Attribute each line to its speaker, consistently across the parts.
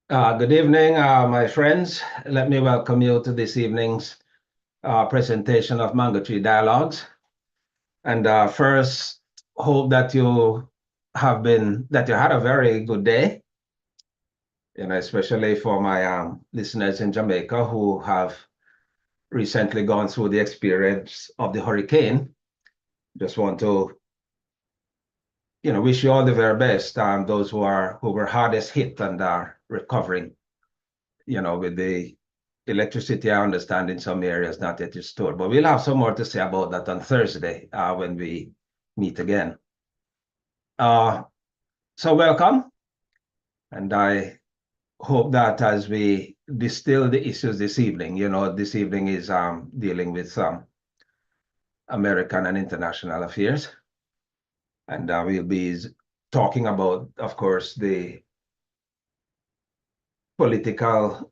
Speaker 1: Good evening, my friends. Let me welcome you to this evening's presentation of Mango Tree Dialogues. And first, hope that you had a very good day. Especially for my listeners in Jamaica who have recently gone through the experience of the hurricane. Just want to, wish you all the very best. Those who were hardest hit and are recovering. With the electricity, I understand in some areas not yet restored, but we'll have some more to say about that on Thursday when we meet again. So welcome, and I hope that as we distill the issues this evening, this evening is dealing with some American and international affairs, and we'll be talking about, of course, the political,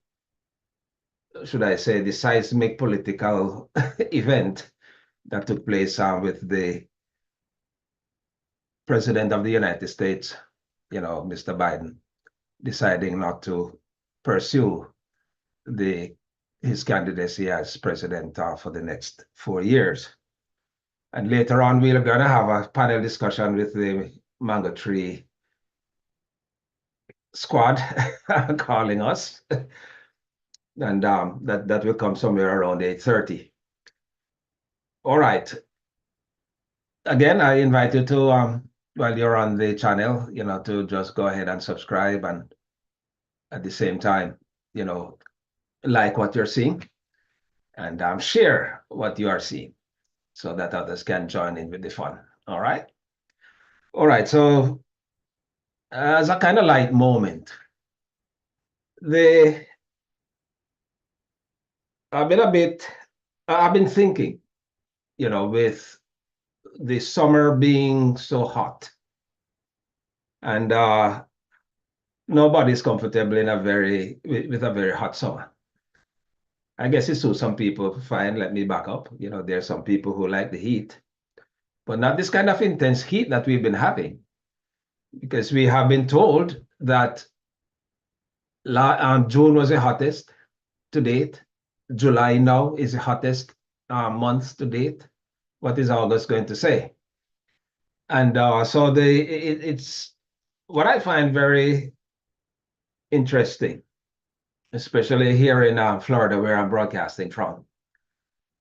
Speaker 1: should I say, the seismic political event that took place with the President of the United States, Mr. Biden, deciding not to pursue his candidacy as president for the next 4 years. And later on, we're going to have a panel discussion with the Mango Tree squad calling us. And that will come somewhere around 8:30. All right. Again, I invite you to, while you're on the channel, to just go ahead and subscribe, and at the same time, like what you're seeing, and share what you are seeing so that others can join in with the fun. All right. All right. So as a kind of light moment, I've been thinking, with the summer being so hot, and nobody's comfortable with a very hot summer. I guess it's so some people find, let me back up, there's some people who like the heat, but not this kind of intense heat that we've been having, because we have been told that June was the hottest to date. July now is the hottest month to date. What is August going to say? And so it's what I find very interesting, especially here in Florida, where I'm broadcasting from,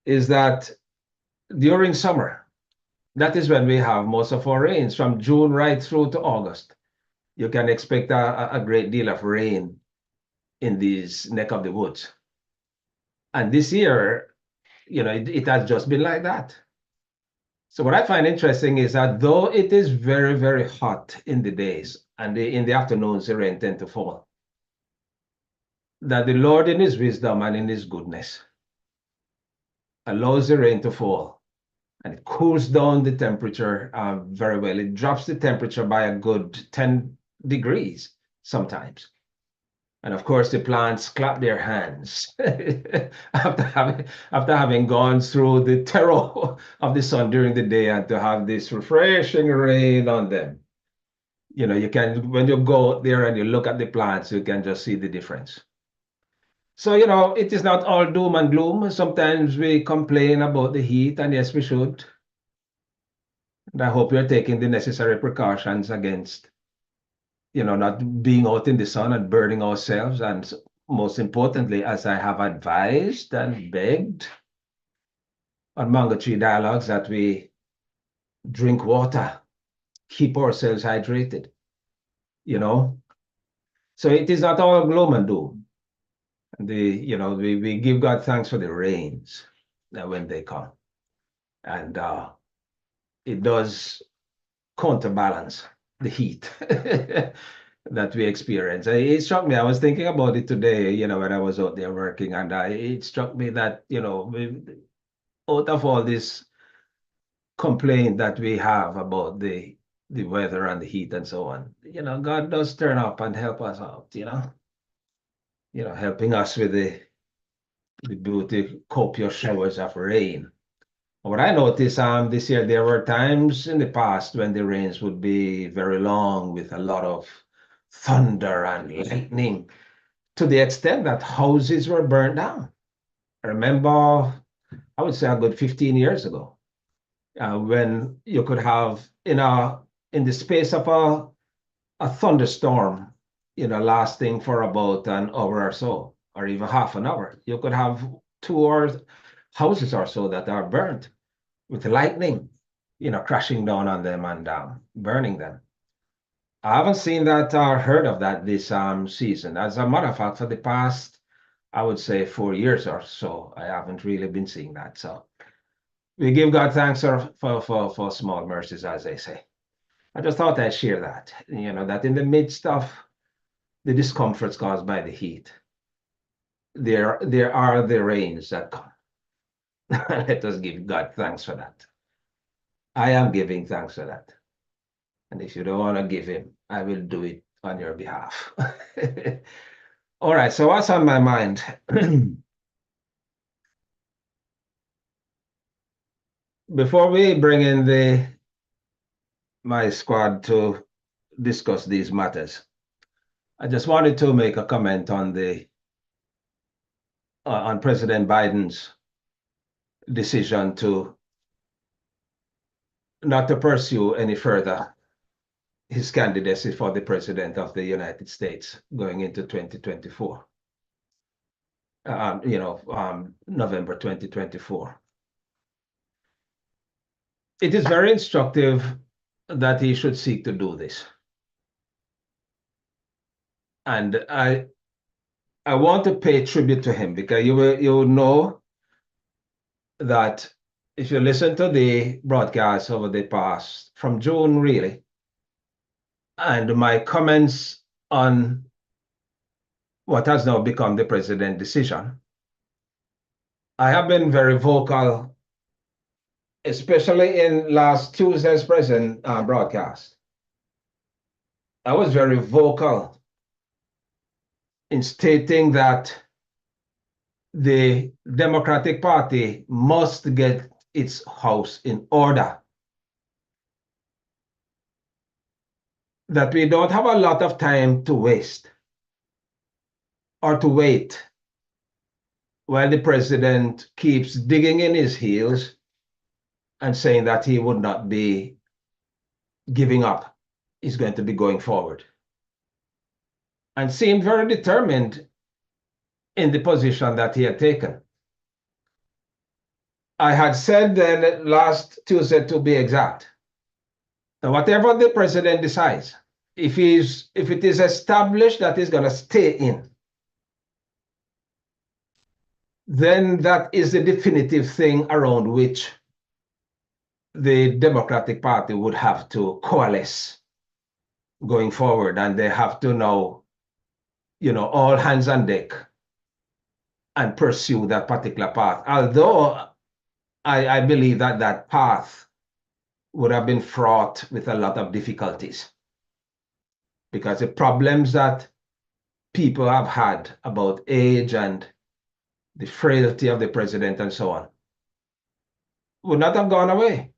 Speaker 1: is that during summer, that is when we have most of our rains, from June right through to August. You can expect a great deal of rain in this neck of the woods. And this year, it has just been like that. So what I find interesting is that though it is very, very hot in the days, and in the afternoons, the rain tends to fall, that the Lord in his wisdom and in his goodness allows the rain to fall, and it cools down the temperature very well. It drops the temperature by a good 10 degrees sometimes. And of course, the plants clap their hands after having gone through the terror of the sun during the day, and to have this refreshing rain on them. You can, when you go out there and you look at the plants, you can just see the difference. So, it is not all doom and gloom. Sometimes we complain about the heat, and yes, we should. And I hope you're taking the necessary precautions against, not being out in the sun and burning ourselves. And most importantly, as I have advised and begged on Mango Tree Dialogues, that we drink water, keep ourselves hydrated, So it is not all gloom and doom. We give God thanks for the rains when they come. And it does counterbalance the heat that we experience. It struck me, I was thinking about it today, when I was out there working, and it struck me that, out of all this complaint that we have about the weather and the heat and so on, God does turn up and help us out, helping us with the beauty copious showers of rain. What I noticed this year, there were times in the past when the rains would be very long with a lot of thunder and lightning. to the extent that houses were burned down. I remember, I would say a good 15 years ago, when you could have in the space of a thunderstorm, lasting for about an hour or so, or even half an hour, you could have 2 houses or so that are burnt with lightning, crashing down on them and burning them. I haven't seen that or heard of that this season. As a matter of fact, for the past, I would say 4 years or so, I haven't really been seeing that. So we give God thanks for small mercies, as they say. I just thought I'd share that, that in the midst of the discomforts caused by the heat, there are the rains that come. Let us give God thanks for that. I am giving thanks for that. And if you don't want to give him, I will do it on your behalf. All right, so what's on my mind? Before we bring in my squad to discuss these matters, I just wanted to make a comment on on President Biden's decision not to pursue any further his candidacy for the president of the United States going into 2024. November 2024. It is very instructive that he should seek to do this. And I want to pay tribute to him, because you will know that if you listen to the broadcast over the past, from June really, and my comments on what has now become the president's decision, I have been very vocal, especially in last Tuesday's present broadcast. I was very vocal in stating that the Democratic Party must get its house in order. That we don't have a lot of time to waste or to wait while the president keeps digging in his heels and saying that he would not be giving up. He's going to be going forward. And seemed very determined in the position that he had taken. I had said then last Tuesday, to be exact, that whatever the president decides, if it is established that he's going to stay in, then that is the definitive thing around which the Democratic Party would have to coalesce going forward. And they have to now, all hands on deck and pursue that particular path. Although I believe that that path would have been fraught with a lot of difficulties, because the problems that people have had about age and the frailty of the president and so on would not have gone away.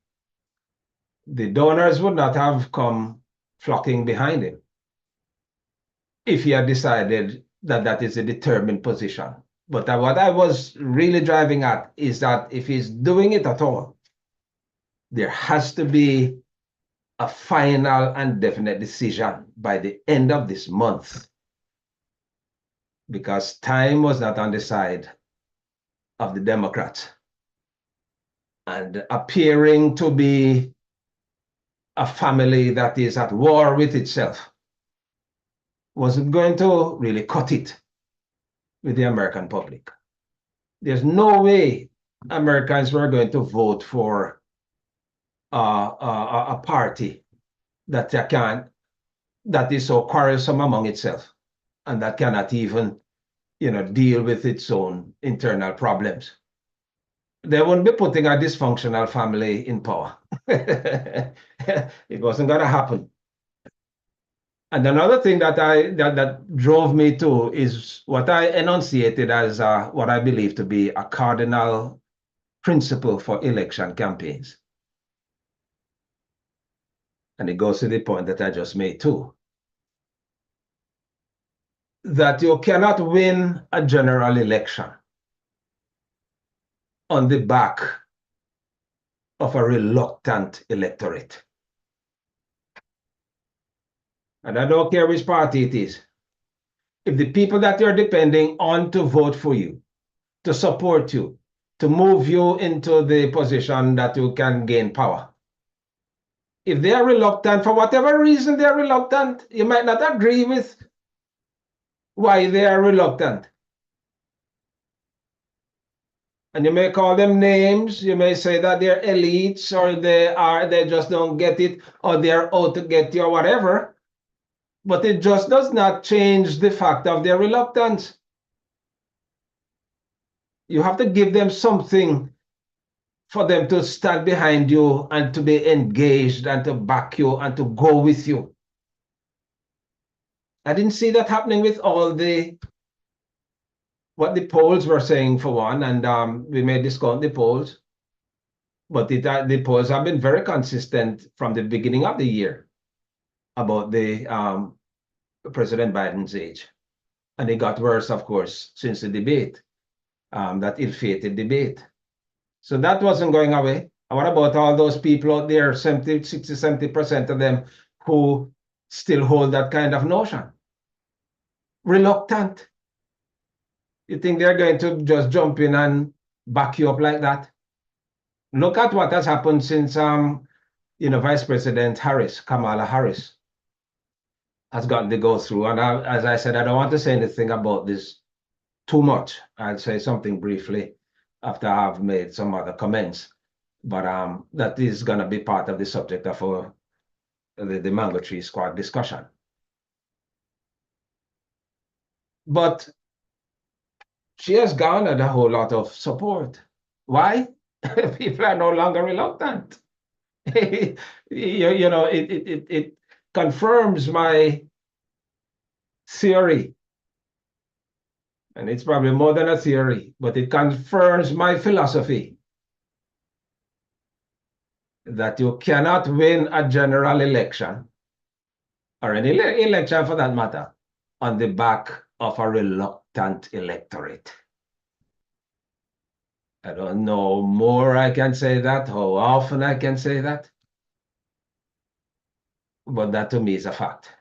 Speaker 1: The donors would not have come flocking behind him if he had decided that that is a determined position. But what I was really driving at is that if he's doing it at all, there has to be a final and definite decision by the end of this month, because time was not on the side of the Democrats. And appearing to be a family that is at war with itself wasn't going to really cut it with the American public. There's no way Americans were going to vote for a party that is so quarrelsome among itself and that cannot even, deal with its own internal problems. They wouldn't be putting a dysfunctional family in power. It wasn't going to happen. And another thing that drove me to is what I enunciated as what I believe to be a cardinal principle for election campaigns. And it goes to the point that I just made too. that you cannot win a general election on the back of a reluctant electorate. And I don't care which party it is. If the people that you're depending on to vote for you, to support you, to move you into the position that you can gain power, if they are reluctant, for whatever reason they are reluctant, you might not agree with why they are reluctant. And you may call them names, you may say that they're elites, or they just don't get it, or they're out to get you, or whatever. But it just does not change the fact of their reluctance. You have to give them something for them to stand behind you and to be engaged and to back you and to go with you. I didn't see that happening with all what the polls were saying, for one, and we may discount the polls, but the polls have been very consistent from the beginning of the year about the President Biden's age. And it got worse, of course, since the debate, that ill-fated debate. So that wasn't going away. And what about all those people out there, 60, 70% of them, who still hold that kind of notion? Reluctant. You think they're going to just jump in and back you up like that? Look at what has happened since Vice President Harris, Kamala Harris, has gotten to go through. And as I said, I don't want to say anything about this too much. I'll say something briefly after I've made some other comments. But that is going to be part of the subject of the Mango Tree Squad discussion. But she has garnered a whole lot of support. Why? People are no longer reluctant. It confirms my theory. And it's probably more than a theory, but it confirms my philosophy that you cannot win a general election, or any election for that matter, on the back of a reluctant electorate. I don't know more I can say that, how often I can say that, but that to me is a fact.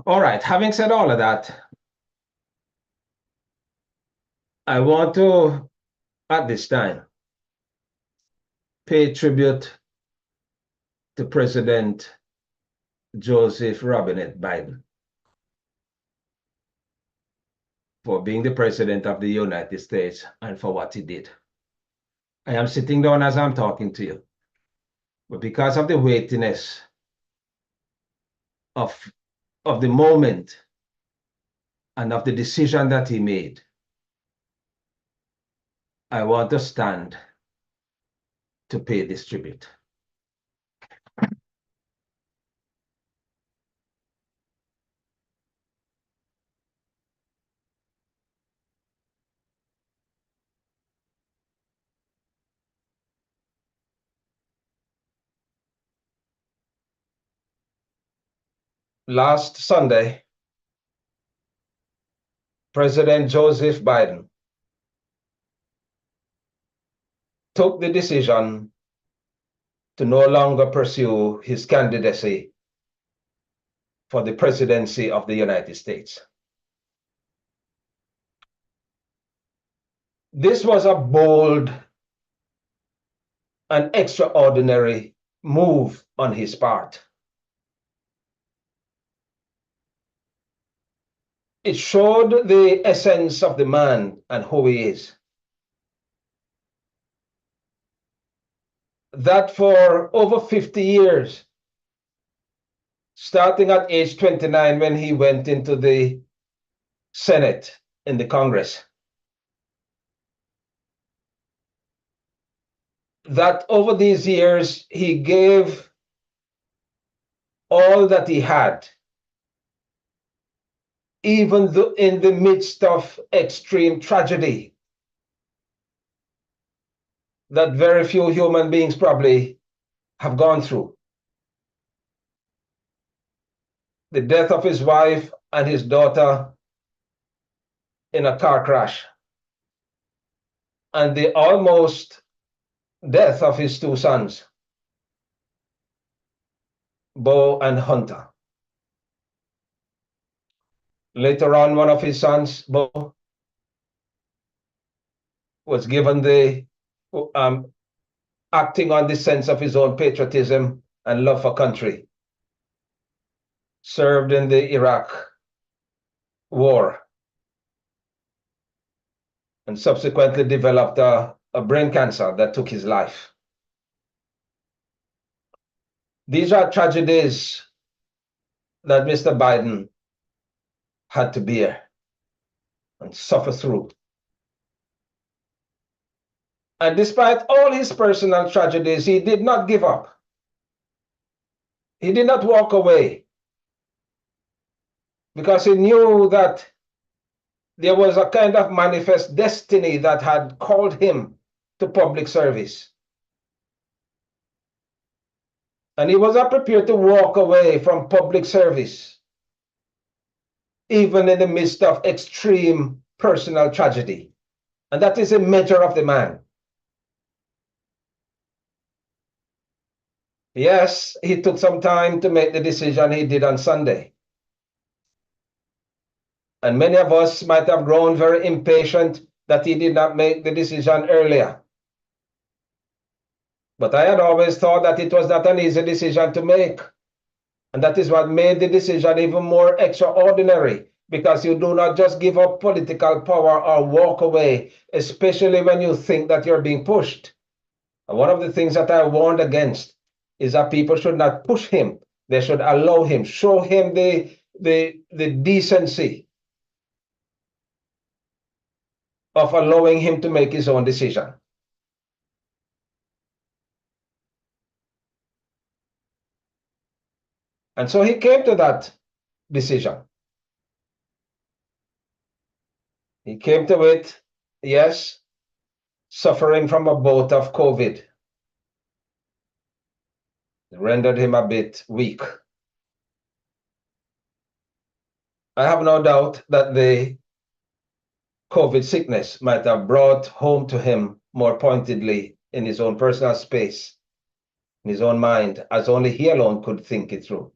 Speaker 1: All right, having said all of that, I want to, at this time, pay tribute to President Joseph Robinette Biden for being the President of the United States and for what he did. I am sitting down as I'm talking to you, but because of the weightiness of the moment and of the decision that he made, I want to stand to pay this tribute. Last Sunday, President Joseph Biden took the decision to no longer pursue his candidacy for the presidency of the United States. This was a bold and extraordinary move on his part. It showed the essence of the man and who he is. That for over 50 years, starting at age 29 when he went into the Senate in the Congress, that over these years he gave all that he had, even though in the midst of extreme tragedy that very few human beings probably have gone through. The death of his wife and his daughter in a car crash, and the almost death of his two sons, Bo and Hunter. Later on, one of his sons, Bo, was given the acting on the sense of his own patriotism and love for country, served in the Iraq War, and subsequently developed a brain cancer that took his life. These are tragedies that Mr. Biden had to bear and suffer through. And despite all his personal tragedies, he did not give up. He did not walk away because he knew that there was a kind of manifest destiny that had called him to public service. And he was not prepared to walk away from public service, even in the midst of extreme personal tragedy. And that is a measure of the man. Yes, he took some time to make the decision he did on Sunday. And many of us might have grown very impatient that he did not make the decision earlier. But I had always thought that it was not an easy decision to make. And that is what made the decision even more extraordinary, because you do not just give up political power or walk away, especially when you think that you're being pushed. And one of the things that I warned against is that people should not push him. They should allow him, show him the decency of allowing him to make his own decision. And so he came to that decision. He came to it, yes, suffering from a bout of COVID. It rendered him a bit weak. I have no doubt that the COVID sickness might have brought home to him more pointedly in his own personal space, in his own mind, as only he alone could think it through,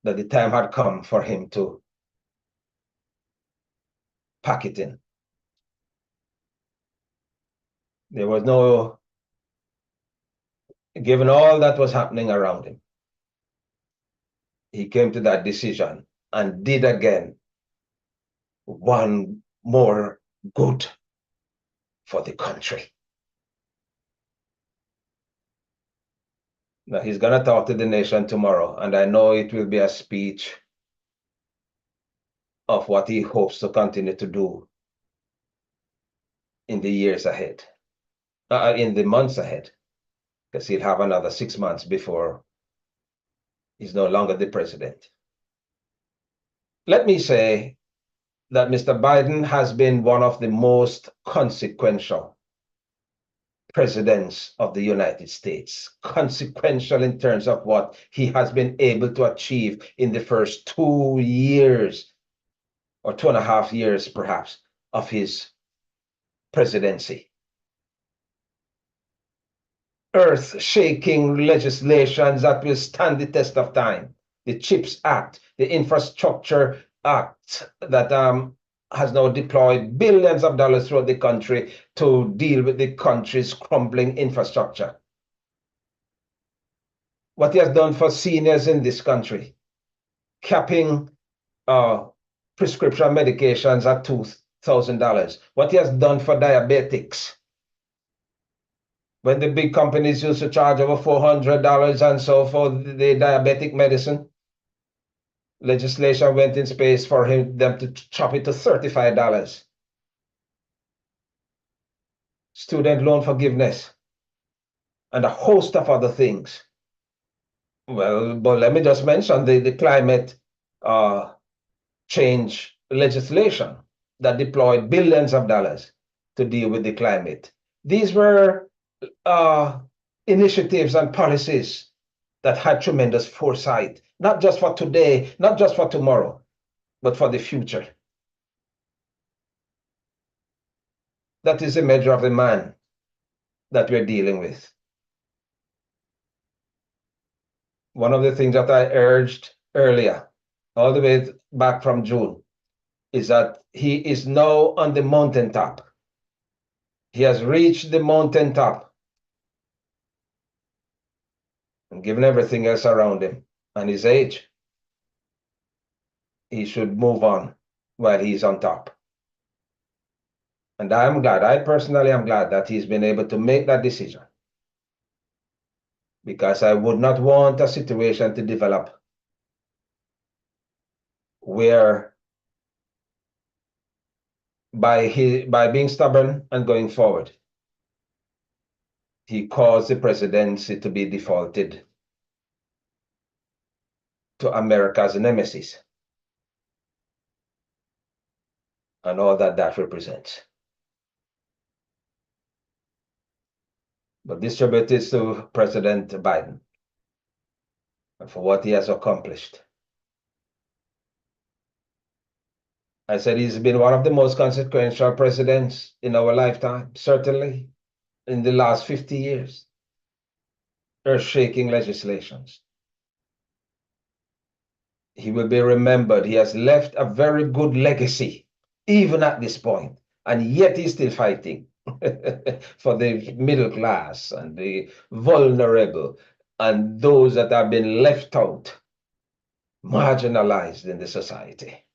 Speaker 1: that the time had come for him to pack it in. There was no, given all that was happening around him, he came to that decision and did again one more good for the country. Now, he's going to talk to the nation tomorrow, and I know it will be a speech of what he hopes to continue to do in the years ahead, in the months ahead, because he'll have another 6 months before he's no longer the president. Let me say that Mr. Biden has been one of the most consequential presidents of the United States. Consequential in terms of what he has been able to achieve in the first 2 years, or 2.5 years perhaps, of his presidency. Earth-shaking legislations that will stand the test of time. The CHIPS Act, the Infrastructure Act that has now deployed billions of dollars throughout the country to deal with the country's crumbling infrastructure. What he has done for seniors in this country, capping prescription medications at $2,000. What he has done for diabetics, when the big companies used to charge over $400 and so for the diabetic medicine, legislation went in space for them to chop it to $35. Student loan forgiveness, and a host of other things. Well, but let me just mention the climate change legislation that deployed billions of dollars to deal with the climate. These were initiatives and policies that had tremendous foresight, not just for today, not just for tomorrow, but for the future. That is the measure of the man that we're dealing with. One of the things that I urged earlier, all the way back from June, is that he is now on the mountaintop. He has reached the mountaintop. And given everything else around him and his age, he should move on while he's on top. And I'm glad, I personally am glad that he's been able to make that decision. Because I would not want a situation to develop where by being stubborn and going forward, he caused the presidency to be defaulted to America's nemesis and all that that represents. But this tribute is to President Biden and for what he has accomplished. I said he's been one of the most consequential presidents in our lifetime, certainly in the last 50 years. Earth-shaking legislations. He will be remembered. He has left a very good legacy, even at this point, and yet he's still fighting for the middle class and the vulnerable and those that have been left out, marginalized in the society.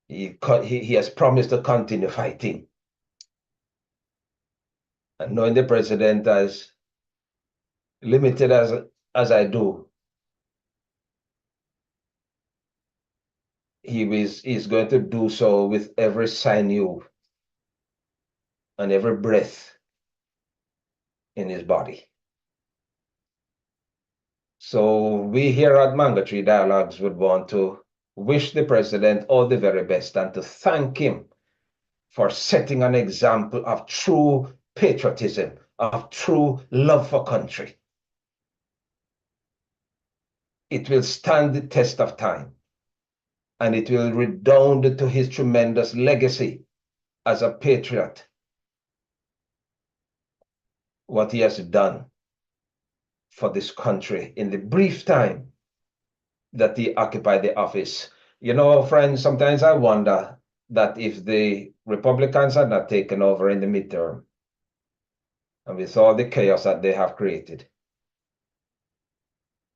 Speaker 1: He has promised to continue fighting. And knowing the president as limited as I do, he's going to do so with every sinew and every breath in his body. So we here at Mango Tree Dialogues would want to wish the president all the very best and to thank him for setting an example of true patriotism, of true love for country. It will stand the test of time, and it will redound to his tremendous legacy as a patriot, what he has done for this country in the brief time that he occupied the office. You know, friends, sometimes I wonder that if the Republicans had not taken over in the midterm, and with all the chaos that they have created,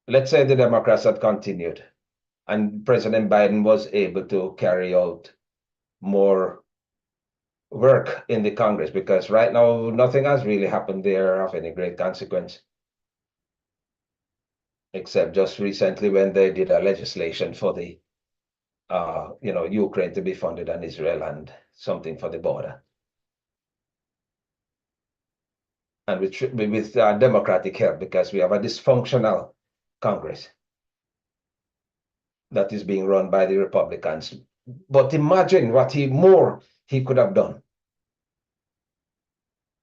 Speaker 1: let's say the Democrats had continued, and President Biden was able to carry out more work in the Congress, because right now nothing has really happened there of any great consequence, except just recently when they did a legislation for the Ukraine to be funded and Israel and something for the border. And with Democratic help, because we have a dysfunctional Congress that is being run by the Republicans. But imagine what more he could have done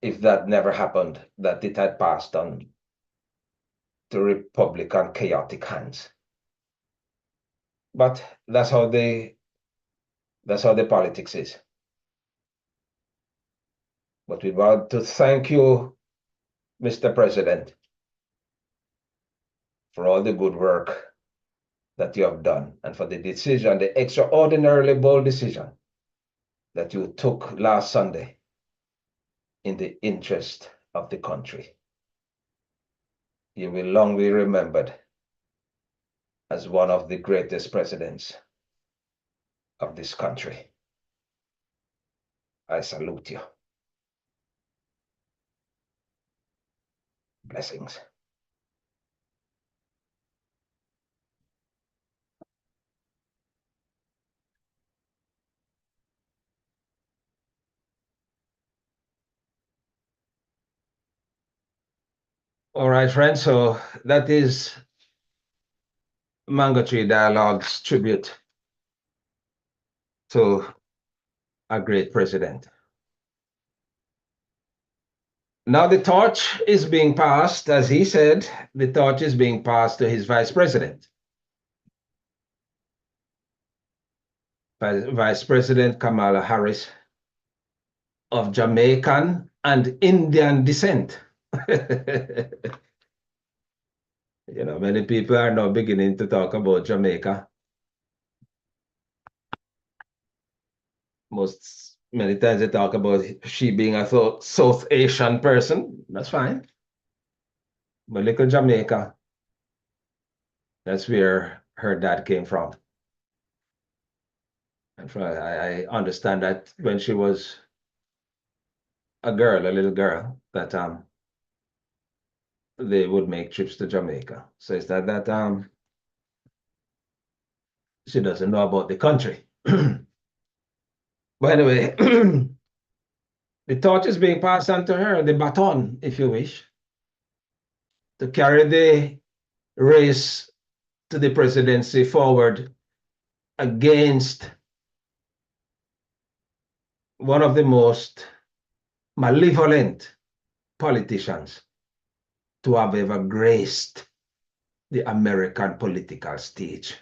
Speaker 1: if that never happened, that it had passed on to Republican chaotic hands. But that's how the politics is. But we want to thank you, Mr. President, for all the good work that you have done and for the decision, the extraordinarily bold decision that you took last Sunday in the interest of the country. You will long be remembered as one of the greatest presidents of this country. I salute you. Blessings. All right, friends, so that is Mango Tree Dialogue's tribute to a great president. Now the torch is being passed, as he said, the torch is being passed to his vice president. Vice President Kamala Harris of Jamaican and Indian descent. You know, many people are now beginning to talk about Jamaica. Many times they talk about she being a South Asian person. That's fine. But look at Jamaica. That's where her dad came from. And I understand that when she was a little girl, that they would make trips to Jamaica. So it's that she doesn't know about the country. But anyway, the torch is being passed on to her, the baton, if you wish, to carry the race to the presidency forward against one of the most malevolent politicians to have ever graced the American political stage.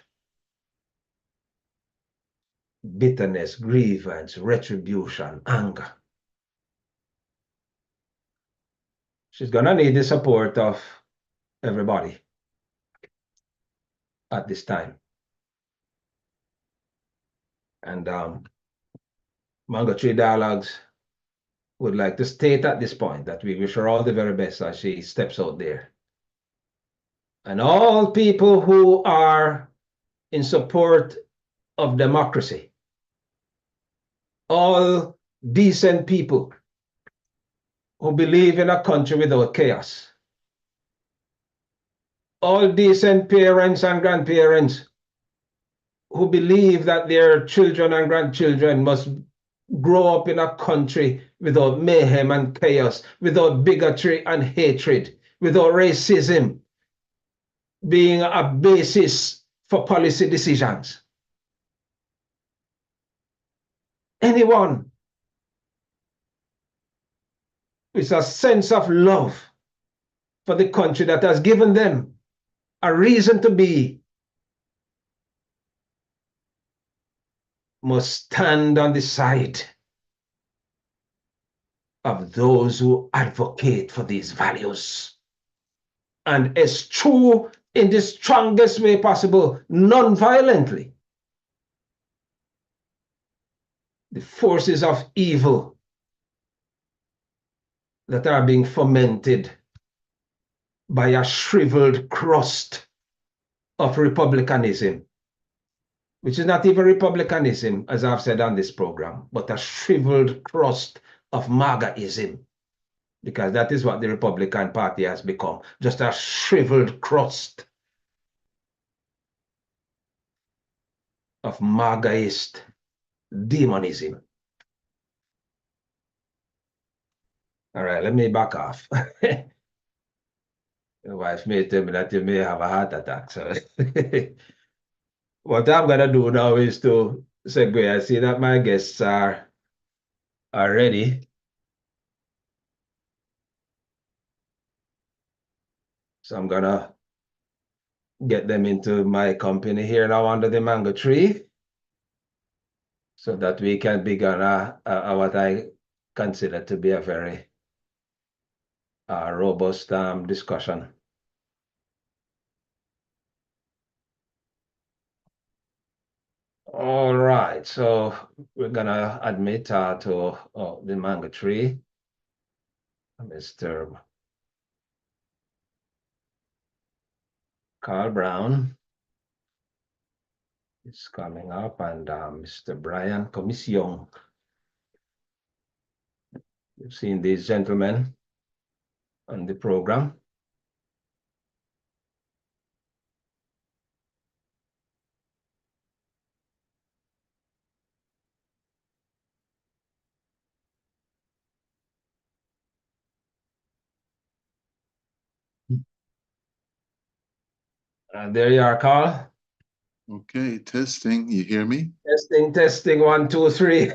Speaker 1: Bitterness, grievance, retribution, anger. She's going to need the support of everybody at this time. And Mango Tree Dialogues would like to state at this point that we wish her all the very best as she steps out there. And all people who are in support of democracy, all decent people who believe in a country without chaos, all decent parents and grandparents who believe that their children and grandchildren must grow up in a country without mayhem and chaos, without bigotry and hatred, without racism being a basis for policy decisions. Anyone with a sense of love for the country that has given them a reason to be must stand on the side of those who advocate for these values and eschew in the strongest way possible, non-violently, the forces of evil that are being fomented by a shriveled crust of republicanism, which is not even republicanism, as I've said on this program, but a shriveled crust of MAGAism, because that is what the Republican Party has become, just a shriveled crust of MAGAist demonism. All right, let me back off. Your wife may tell me that you may have a heart attack. So what I'm gonna do now is to segue. I see that my guests are ready. So I'm gonna get them into my company here now under the mango tree, so that we can begin what I consider to be a very robust discussion. All right, so we're gonna admit to the mango tree, Mr. Carl Brown is coming up, and Mr. Brian Commission. You've seen these gentlemen on the program. There you are, Carl.
Speaker 2: Okay, testing. You hear me?
Speaker 1: Testing, 1, 2, 3.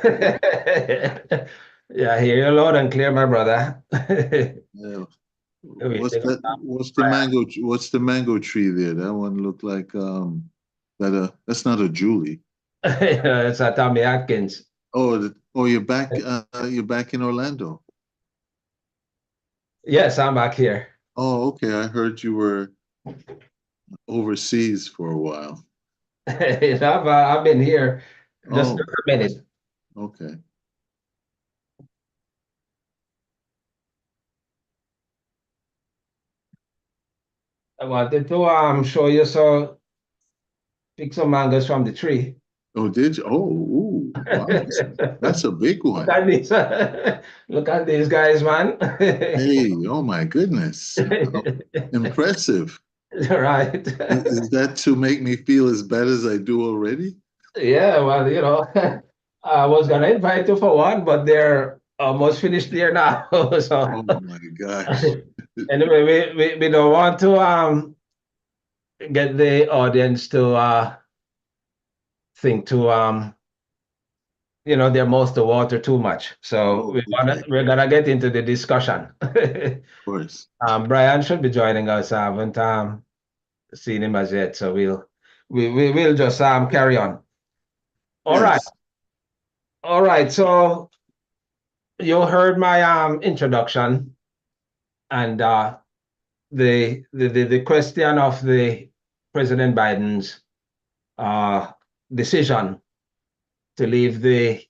Speaker 1: Yeah, I hear you loud and clear, my brother.
Speaker 2: Yeah.
Speaker 1: We
Speaker 2: What's
Speaker 1: take
Speaker 2: that?
Speaker 1: up
Speaker 2: What's the mango? What's the mango tree there? That one looked like that's not a Julie.
Speaker 1: It's a Tommy Atkins.
Speaker 2: Oh, oh, you're back in Orlando.
Speaker 1: Yes, I'm back here.
Speaker 2: Oh, okay. I heard you were overseas for a while.
Speaker 1: I've been here just
Speaker 2: Oh,
Speaker 1: a minute.
Speaker 2: okay.
Speaker 1: I wanted to show you pick some mangoes from the tree.
Speaker 2: Oh, did you? Oh, ooh, wow. That's a big
Speaker 1: Look
Speaker 2: one.
Speaker 1: at this. Look at these guys, man.
Speaker 2: Hey, oh my goodness. How impressive.
Speaker 1: Right.
Speaker 2: Is that to make me feel as bad as I do already?
Speaker 1: Yeah, well, I was gonna invite you for one, but they're almost finished there now. So
Speaker 2: Oh my gosh.
Speaker 1: anyway, we don't want to get the audience to think to they're most the water too much. So
Speaker 2: Oh, okay. Of
Speaker 1: we're gonna get into the discussion.
Speaker 2: course.
Speaker 1: Brian should be joining us. I haven't seen him as yet, so we'll just carry on. All right,
Speaker 2: Yes.
Speaker 1: all right. So you heard my introduction and the question of the President Biden's uh decision to leave the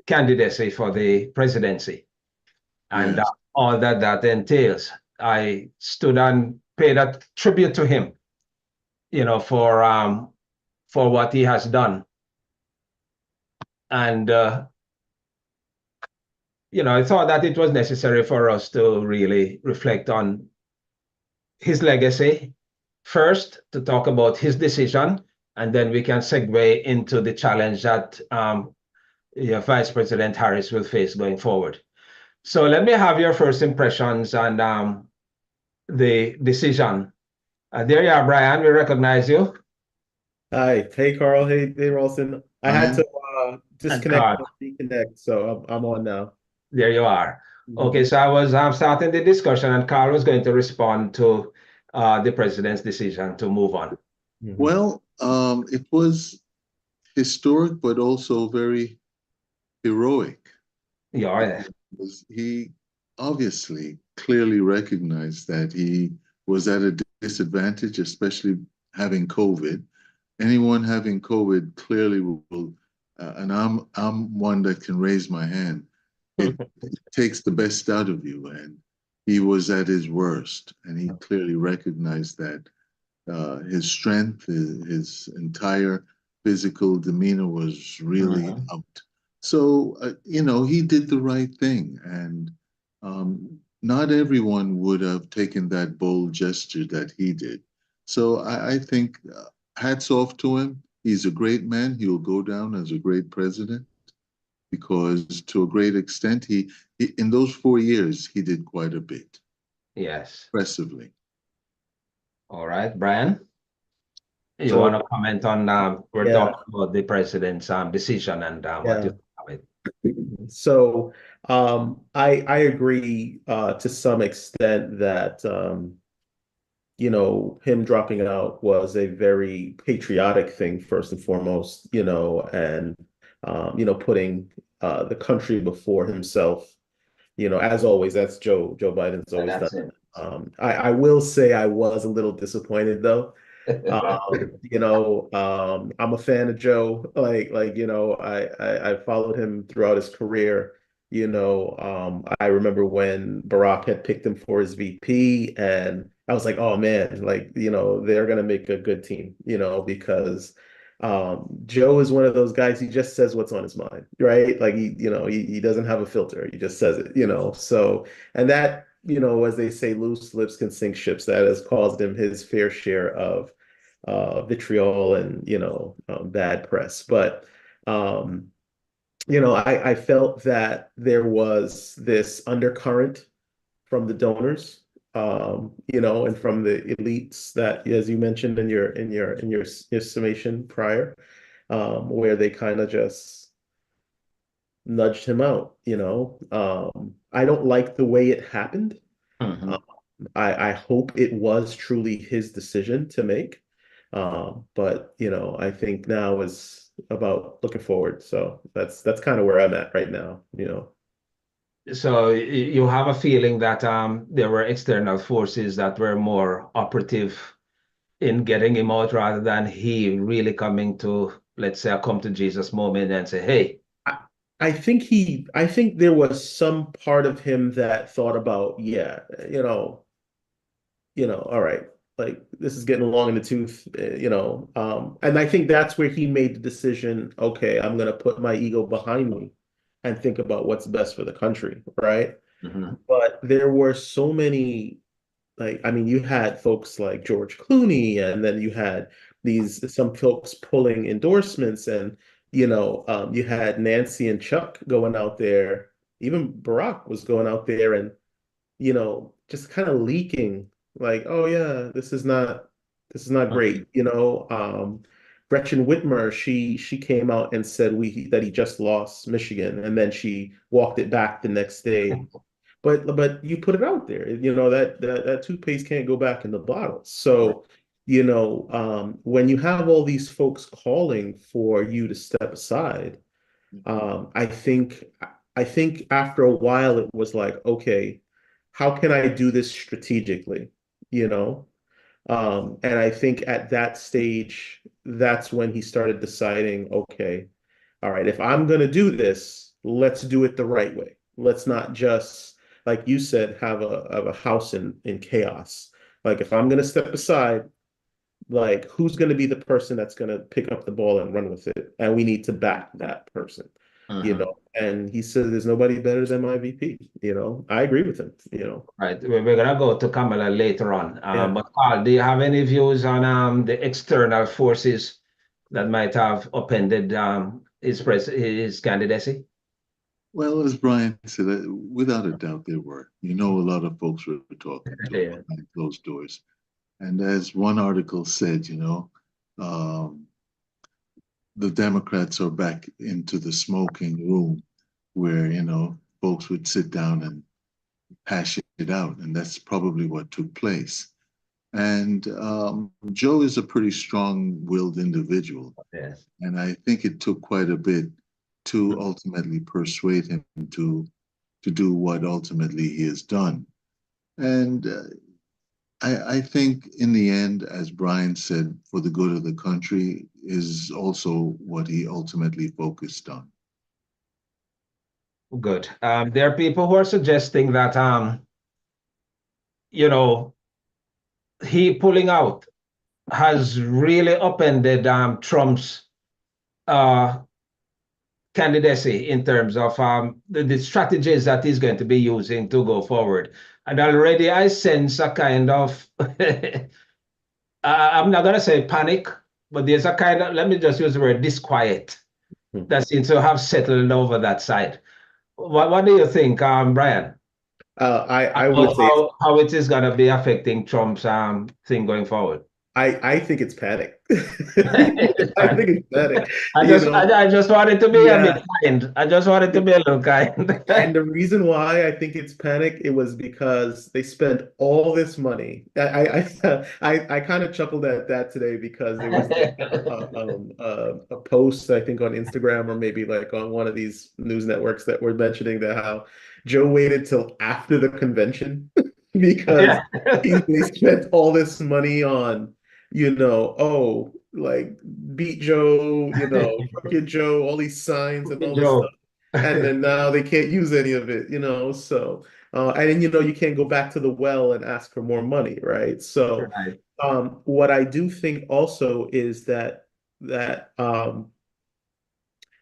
Speaker 1: candidacy for the presidency and
Speaker 2: Yes.
Speaker 1: all that entails. I stood and paid a tribute to him, for what he has done. And I thought that it was necessary for us to really reflect on his legacy first, to talk about his decision, and then we can segue into the challenge that Vice President Harris will face going forward. So let me have your first impressions on the decision. There you are, Brian. We recognize you.
Speaker 3: Hi, hey Carl, hey Ralston. I had to
Speaker 2: Fine.
Speaker 1: And
Speaker 3: disconnect
Speaker 1: Carl,
Speaker 3: and reconnect, so I'm on now.
Speaker 1: there you are.
Speaker 3: Mhm.
Speaker 1: Okay, so I was starting the discussion, and Carl was going to respond to the president's decision to move on.
Speaker 3: Mhm.
Speaker 2: Well, it was historic, but also very heroic
Speaker 1: Yeah,
Speaker 2: because he obviously clearly recognized that he was at a disadvantage, especially having COVID. Anyone having COVID clearly will, and I'm one that can raise my hand. It takes the best out of you, and he was at his worst, and he clearly recognized that his strength, his entire physical demeanor was really
Speaker 1: Mhm.
Speaker 2: out. So, he did the right thing. And not everyone would have taken that bold gesture that he did. So, I think hats off to him. He's a great man. He will go down as a great president because, to a great extent, he in those 4 years, he did quite a bit,
Speaker 1: Yes.
Speaker 2: impressively.
Speaker 1: All right, Brian, you want
Speaker 3: So
Speaker 1: to comment on we're
Speaker 3: yeah,
Speaker 1: talking about the president's decision and what you
Speaker 3: yeah.
Speaker 1: think of it.
Speaker 3: So I agree to some extent that him dropping out was a very patriotic thing first and foremost, and putting the country before himself. As always, that's Joe Biden's
Speaker 1: And
Speaker 3: always done.
Speaker 1: that's it.
Speaker 3: I will say I was a little disappointed though. I'm a fan of Joe. I followed him throughout his career. I remember when Barack had picked him for his VP, and I was like, oh man, like, they're gonna make a good team, because Joe is one of those guys, he just says what's on his mind, right? Like he doesn't have a filter, he just says it. So, and that, as they say, loose lips can sink ships. That has caused him his fair share of vitriol and bad press. But um, I felt that there was this undercurrent from the donors, and from the elites that, as you mentioned in your summation prior, where they kind of just nudged him out, I don't like the way it happened.
Speaker 1: Mhm.
Speaker 3: Um, I hope it was truly his decision to make. But I think now is about looking forward. So that's kind of where I'm at right now.
Speaker 1: So you have a feeling that there were external forces that were more operative in getting him out rather than he really coming to, let's say, a come to Jesus moment and say, hey.
Speaker 3: I, I think there was some part of him that thought about, yeah, all right, like this is getting long in the tooth, and I think that's where he made the decision, okay, I'm gonna put my ego behind me and think about what's best for the country, right?
Speaker 1: Mhm.
Speaker 3: But there were so many, like, I mean, you had folks like George Clooney, and then you had these some folks pulling endorsements, and you had Nancy and Chuck going out there. Even Barack was going out there and just kind of leaking like, oh yeah, this is not great. Gretchen Whitmer, she came out and said that he just lost Michigan, and then she walked it back the next day. But you put it out there, that toothpaste can't go back in the bottle. So, when you have all these folks calling for you to step aside, I think after a while it was like, okay, how can I do this strategically? You know? And I think at that stage, that's when he started deciding, okay, all right, if I'm gonna do this, let's do it the right way. Let's not just, like you said, have a house in chaos. Like if I'm gonna step aside, like who's gonna be the person that's gonna pick up the ball and run with it? And we need to back that person,
Speaker 1: Mhm.
Speaker 3: And he said, there's nobody better than my VP. I agree with him.
Speaker 1: Right. We're gonna go to Kamala later on.
Speaker 3: Yeah.
Speaker 1: But Carl, do you have any views on the external forces that might have upended his candidacy?
Speaker 2: Well, as Brian said, without a doubt there were. A lot of folks were talking to him
Speaker 1: Yeah.
Speaker 2: behind closed doors. And as one article said, um, the Democrats are back into the smoking room where, folks would sit down and hash it out. And that's probably what took place. And Joe is a pretty strong-willed individual.
Speaker 1: Yes.
Speaker 2: And I think it took quite a bit to ultimately persuade him to do what ultimately he has done. And I think in the end, as Brian said, for the good of the country is also what he ultimately focused on.
Speaker 1: Good. There are people who are suggesting that you know, he pulling out has really upended Trump's uh candidacy in terms of the strategies that he's going to be using to go forward. And already I sense a kind of, I'm not going to say panic, but there's a kind of, let me just use the word disquiet
Speaker 3: Hmm.
Speaker 1: that seems to have settled over that side. What do you think, Brian?
Speaker 3: I would say
Speaker 1: How it is going to be affecting Trump's thing going forward?
Speaker 3: I think it's panic. I think it's panic.
Speaker 1: I just wanted to be a bit
Speaker 3: Yeah.
Speaker 1: kind. I just wanted to be a little kind.
Speaker 3: And the reason why I think it's panic, it was because they spent all this money. I kind of chuckled at that today because there was a post I think on Instagram or maybe like on one of these news networks that were mentioning that how Joe waited till after the convention because
Speaker 1: Yeah.
Speaker 3: they spent all this money on, oh, like beat Joe, crooked Joe, all these signs and all this stuff,
Speaker 1: Joe.
Speaker 3: and then now they can't use any of it. So and then you can't go back to the well and ask for more money, right? So
Speaker 1: Right.
Speaker 3: what I do think also is that the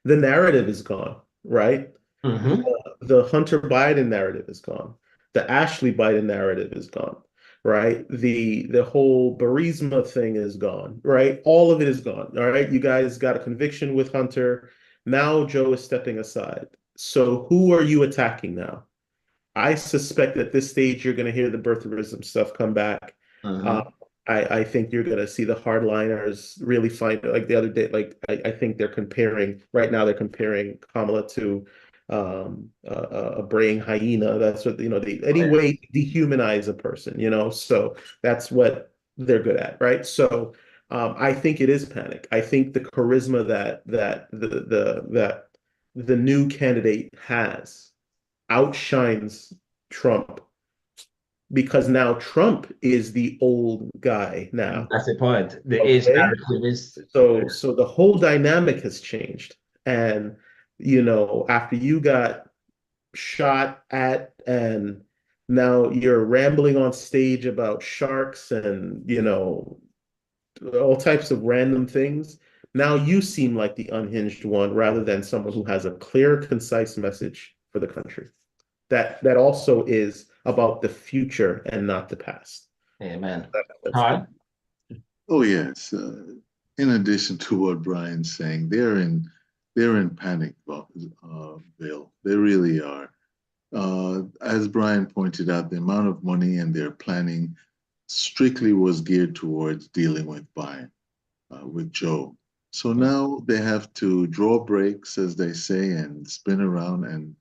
Speaker 3: narrative is gone, right? The,
Speaker 1: Hmm.
Speaker 3: the Hunter Biden narrative is gone. The Ashley Biden narrative is gone, right? The whole Burisma thing is gone, right? All of it is gone. All right. You guys got a conviction with Hunter. Now Joe is stepping aside. So who are you attacking now? I suspect at this stage you're going to hear the birtherism stuff come back. Uh,
Speaker 1: Hmm.
Speaker 3: I think you're going to see the hardliners really find, like the other day, like I think they're comparing right now. They're comparing Kamala to a braying hyena. That's what, any way to dehumanize a person, so that's what they're good at, right? So I think it is panic. I think the charisma that the new candidate has outshines Trump, because now Trump is the old guy now.
Speaker 1: That's the point. The age
Speaker 3: Okay.
Speaker 1: narrative is
Speaker 3: So the whole dynamic has changed. And, after you got shot at and now you're rambling on stage about sharks and, all types of random things. Now you seem like the unhinged one rather than someone who has a clear, concise message for the country. That also is about the future and not the past.
Speaker 1: amen.
Speaker 3: That's
Speaker 1: Hard.
Speaker 2: Oh yes. In addition to what Brian's saying, they're in panic, Bill. They really are. As Brian pointed out, the amount of money and their planning strictly was geared towards dealing with Biden, with Joe. So now they have to draw breaks, as they say, and spin around. And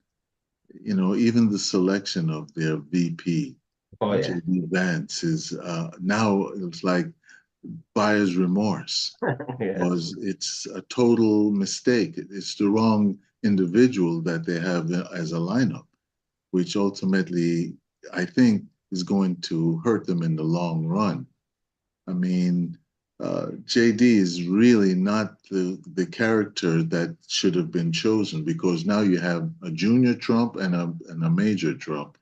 Speaker 2: even the selection of their VP,
Speaker 1: Oh yeah.
Speaker 2: J.D. Vance, is now it's like buyer's remorse.
Speaker 1: Yeah.
Speaker 2: Was it's a total mistake. It's the wrong individual that they have as a lineup, which ultimately I think is going to hurt them in the long run. I mean, JD is really not the character that should have been chosen, because now you have a junior Trump and a major Trump,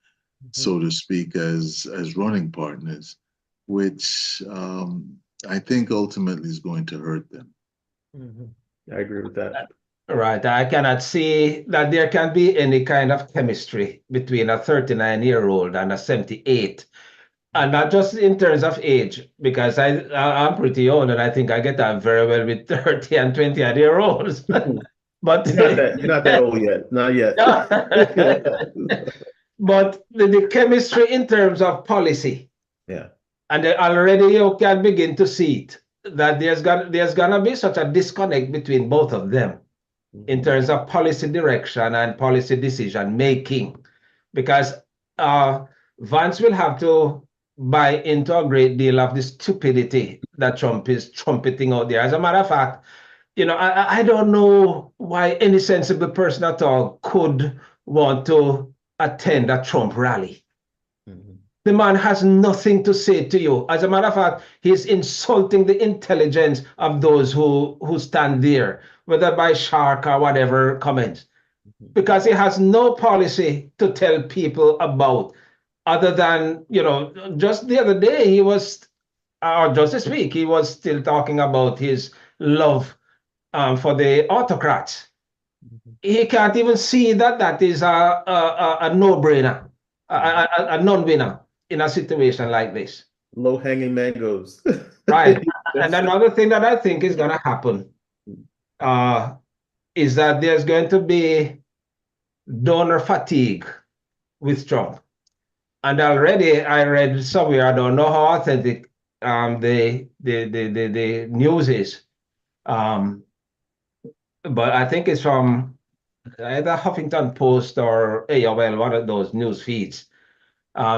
Speaker 2: so to speak, as running partners, which I think ultimately is going to hurt them.
Speaker 3: I agree with that.
Speaker 1: Right. I cannot see that there can be any kind of chemistry between a 39-year-old and a 78. And not just in terms of age, because I'm pretty old and I think I get on very well with 30 and 20-year-olds. But
Speaker 3: You're not that old yet. Not yet.
Speaker 1: But the chemistry in terms of policy.
Speaker 3: Yeah.
Speaker 1: And already you can begin to see it, that there's gonna be such a disconnect between both of them in terms of policy direction and policy decision making, because Vance will have to buy into a great deal of the stupidity that Trump is trumpeting out there. As a matter of fact, I don't know why any sensible person at all could want to attend a Trump rally. The man has nothing to say to you. As a matter of fact, he's insulting the intelligence of those who stand there, whether by shark or whatever comments, because he has no policy to tell people about, other than, just the other day he was, or just this week, he was still talking about his love for the autocrats. He can't even see that is a no-brainer, a non-winner in a situation like this.
Speaker 3: Low-hanging mangoes.
Speaker 1: Right. And another thing that I think is going to happen is that there's going to be donor fatigue with Trump. And already I read somewhere, I don't know how authentic the news is, but I think it's from either Huffington Post or AOL, one of those news feeds,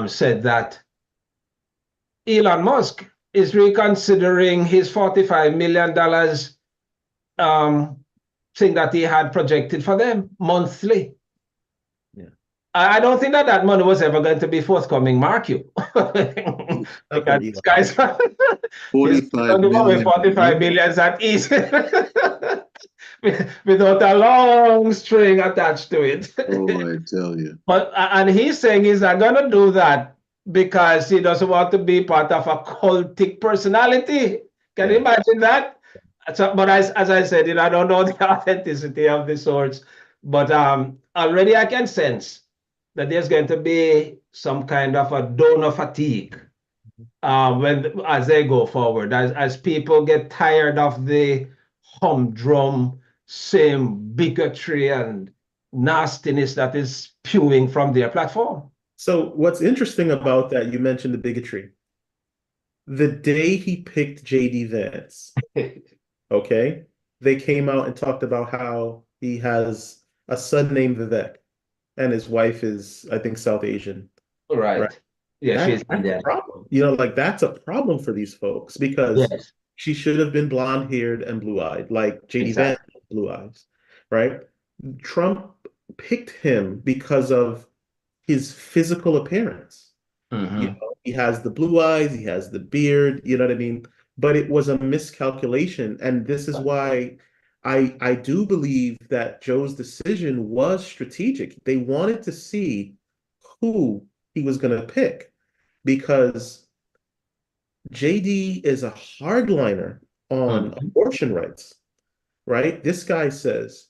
Speaker 1: said that Elon Musk is reconsidering his $45 million thing that he had projected for them monthly.
Speaker 3: Yeah.
Speaker 1: I don't think that money was ever going to be forthcoming, mark you. Because this guy's
Speaker 2: 45 million.
Speaker 1: 45 million is that easy. Without a long string attached to it.
Speaker 2: Oh, I tell you.
Speaker 1: But and he's saying he's not gonna do that because he doesn't want to be part of a cultic personality. Can you imagine that? So, but as I said, I don't know the authenticity of the source, but already I can sense that there's going to be some kind of a donor fatigue as they go forward, as people get tired of the humdrum, same bigotry and nastiness that is spewing from their platform.
Speaker 3: So what's interesting about that, you mentioned the bigotry. The day he picked JD Vance, okay, they came out and talked about how he has a son named Vivek, and his wife is, I think, South Asian, right?
Speaker 1: Right. Yeah, she's
Speaker 3: That's a
Speaker 1: Indian.
Speaker 3: problem. Like that's a problem for these folks because
Speaker 1: Yes,
Speaker 3: she should have been blonde-haired and blue-eyed, like JD Vance,
Speaker 1: exactly.
Speaker 3: blue eyes, right? Trump picked him because of his physical appearance.
Speaker 1: Hmm.
Speaker 3: He has the blue eyes, he has the beard, you know what I mean? But it was a miscalculation, and this is why I do believe that Joe's decision was strategic. They wanted to see who he was going to pick because JD is a hardliner on
Speaker 1: Hmm.
Speaker 3: abortion rights, right? This guy says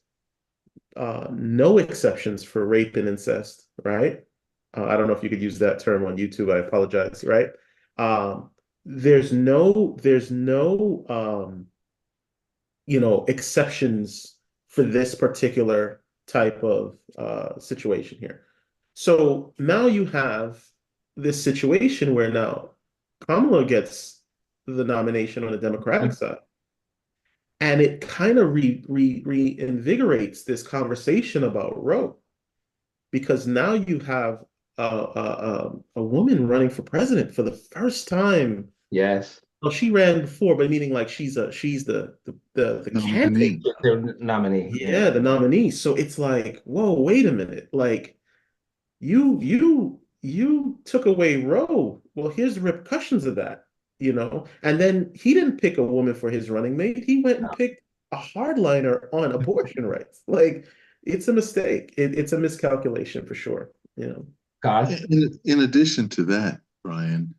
Speaker 3: no exceptions for rape and incest, right? I don't know if you could use that term on YouTube. I apologize, right? Um, there's no exceptions for this particular type of situation here. So now you have this situation where now Kamala gets the nomination on the Democratic side. And it kind of reinvigorates this conversation about Roe because now you have a woman running for president for the first time.
Speaker 1: Yes.
Speaker 3: Well, she ran before, but meaning like she's the candidate.
Speaker 2: Nominee.
Speaker 1: The nominee. Yeah.
Speaker 3: Yeah, the nominee. So it's like, whoa, wait a minute. Like you took away Roe. Well, here's the repercussions of that, And then he didn't pick a woman for his running mate. He went and picked a hardliner on abortion rights. Like it's a mistake. It's a miscalculation for sure.
Speaker 1: Carl?
Speaker 2: In addition to that, Brian,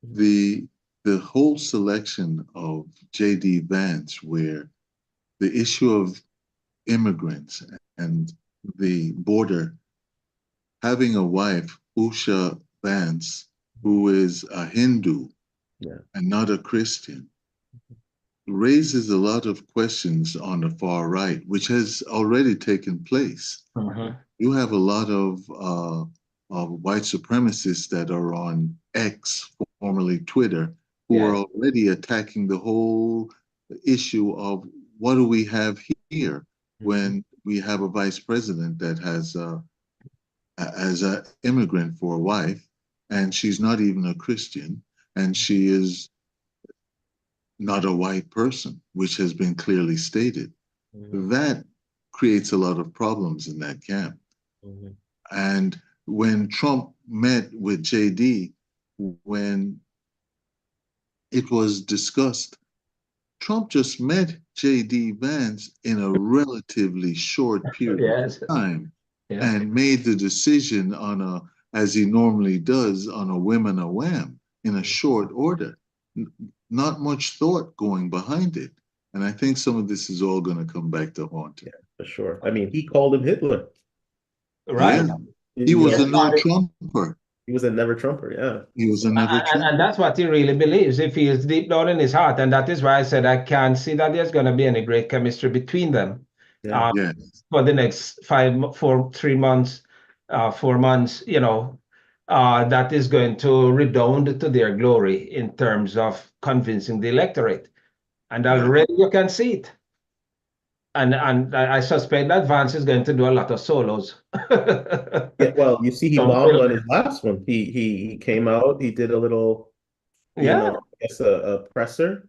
Speaker 2: the the whole selection of J.D. Vance, where the issue of immigrants and the border, having a wife, Usha Vance, who is a Hindu
Speaker 3: Yeah.
Speaker 2: and not a Christian, raises a lot of questions on the far right, which has already taken place.
Speaker 1: Hmm.
Speaker 2: You have a lot of white supremacists that are on X, formerly Twitter, who are
Speaker 1: Yes.
Speaker 2: already attacking the whole issue of what do we have here when we have a vice president that has as an immigrant for a wife, and she's not even a Christian, and she is not a white person, which has been clearly stated.
Speaker 3: Mhm.
Speaker 2: That creates a lot of problems in that camp.
Speaker 3: Mhm.
Speaker 2: And when Trump met with JD, when it was discussed, Trump just met JD Vance in a relatively short period
Speaker 1: Yes.
Speaker 2: of time
Speaker 1: Yeah.
Speaker 2: and made the decision on as he normally does, on a whim and a wham in a short order. Not much thought going behind it. And I think some of this is all going to come back to haunt him.
Speaker 3: Yeah, for sure. I mean, he called him Hitler.
Speaker 1: Right.
Speaker 2: Yeah, he was
Speaker 1: Yes,
Speaker 2: a no Trumper.
Speaker 3: He was a never Trumper. Yeah.
Speaker 2: He was a
Speaker 3: So,
Speaker 2: never
Speaker 1: And
Speaker 2: Trumper.
Speaker 1: that's what he really believes. He feels deep down in his heart. And that is why I said I can't see that there's going to be any great chemistry between them
Speaker 3: yeah.
Speaker 1: uh,
Speaker 2: Yes.
Speaker 1: for the next 3 months, 4 months, that is going to redound to their glory in terms of convincing the electorate. And
Speaker 2: Right.
Speaker 1: already you can see it. And I suspect that Vance is going to do a lot of solos.
Speaker 3: Yeah, well, you see, he
Speaker 1: Some
Speaker 3: bombed
Speaker 1: film.
Speaker 3: on his last one. He came out, he did a little,
Speaker 1: Yeah.
Speaker 3: I guess a presser,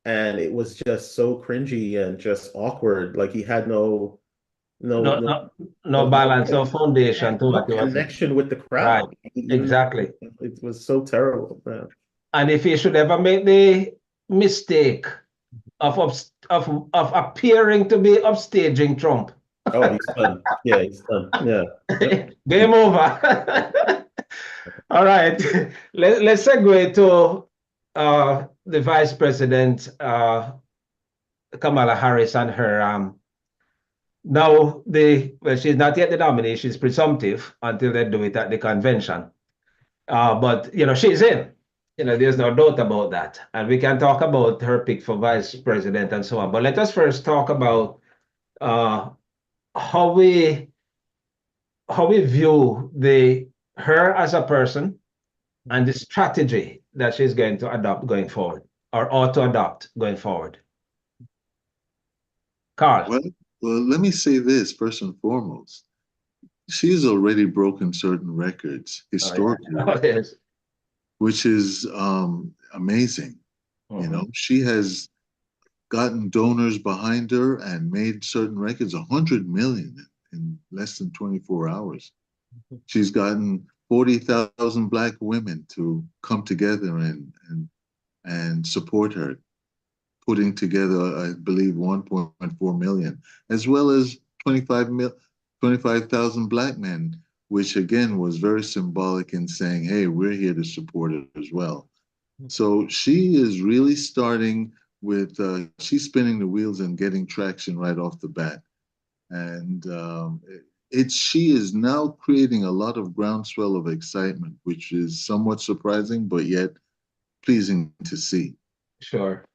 Speaker 3: and it was just so cringy and just awkward. Like he had no no
Speaker 1: No,
Speaker 3: no
Speaker 1: no, no
Speaker 3: no, no,
Speaker 1: balance, no
Speaker 3: yeah,
Speaker 1: foundation to
Speaker 3: no
Speaker 1: what he was saying.
Speaker 3: connection with the
Speaker 1: Right.
Speaker 3: crowd. He didn't,
Speaker 1: Exactly.
Speaker 3: it was so terrible. Yeah.
Speaker 1: And if he should ever make the mistake of appearing to be upstaging Trump,
Speaker 3: Oh, he's done. Yeah, he's done. Yeah. Yep.
Speaker 1: game over. All right. Let's segue to the Vice President Kamala Harris and her now well, she's not yet the nominee, she's presumptive until they do it at the convention. But she's in. There's no doubt about that. And we can talk about her pick for vice president and so on. But let us first talk about uh, how we view her as a person and the strategy that she's going to adopt going forward or ought to adopt going forward. Carl.
Speaker 2: Well, Well, let me say this first and foremost. She's already broken certain records,
Speaker 1: Oh, yeah.
Speaker 2: historical
Speaker 1: Oh,
Speaker 2: records,
Speaker 1: yes.
Speaker 2: which is amazing. You know, she has gotten donors behind her and made certain records, 100 million in less than 24 hours. She's gotten 40,000 Black women to come together and support her, putting together, I believe, 1.4 million, as well as 25,000 Black men, which again was very symbolic in saying, hey, we're here to support her as well. So she is really starting with, she's spinning the wheels and getting traction right off the bat. And she is now creating a lot of groundswell of excitement, which is somewhat surprising, but yet pleasing to see.
Speaker 1: Sure.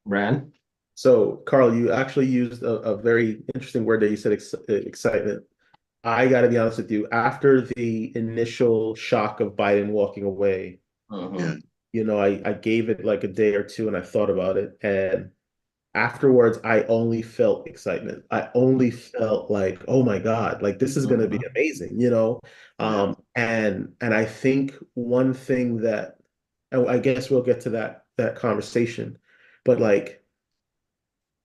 Speaker 1: Bran?
Speaker 3: So, Carl, you actually used a very interesting word that you said, excitement. I got to be honest with you, after the initial shock of Biden walking away,
Speaker 2: Yeah,
Speaker 3: I gave it like a day or two and I thought about it. And afterwards, I only felt excitement. I only felt like, oh my God, like this is going to be amazing.
Speaker 2: yeah,
Speaker 3: And I think one thing that, and I guess we'll get to that conversation, but like,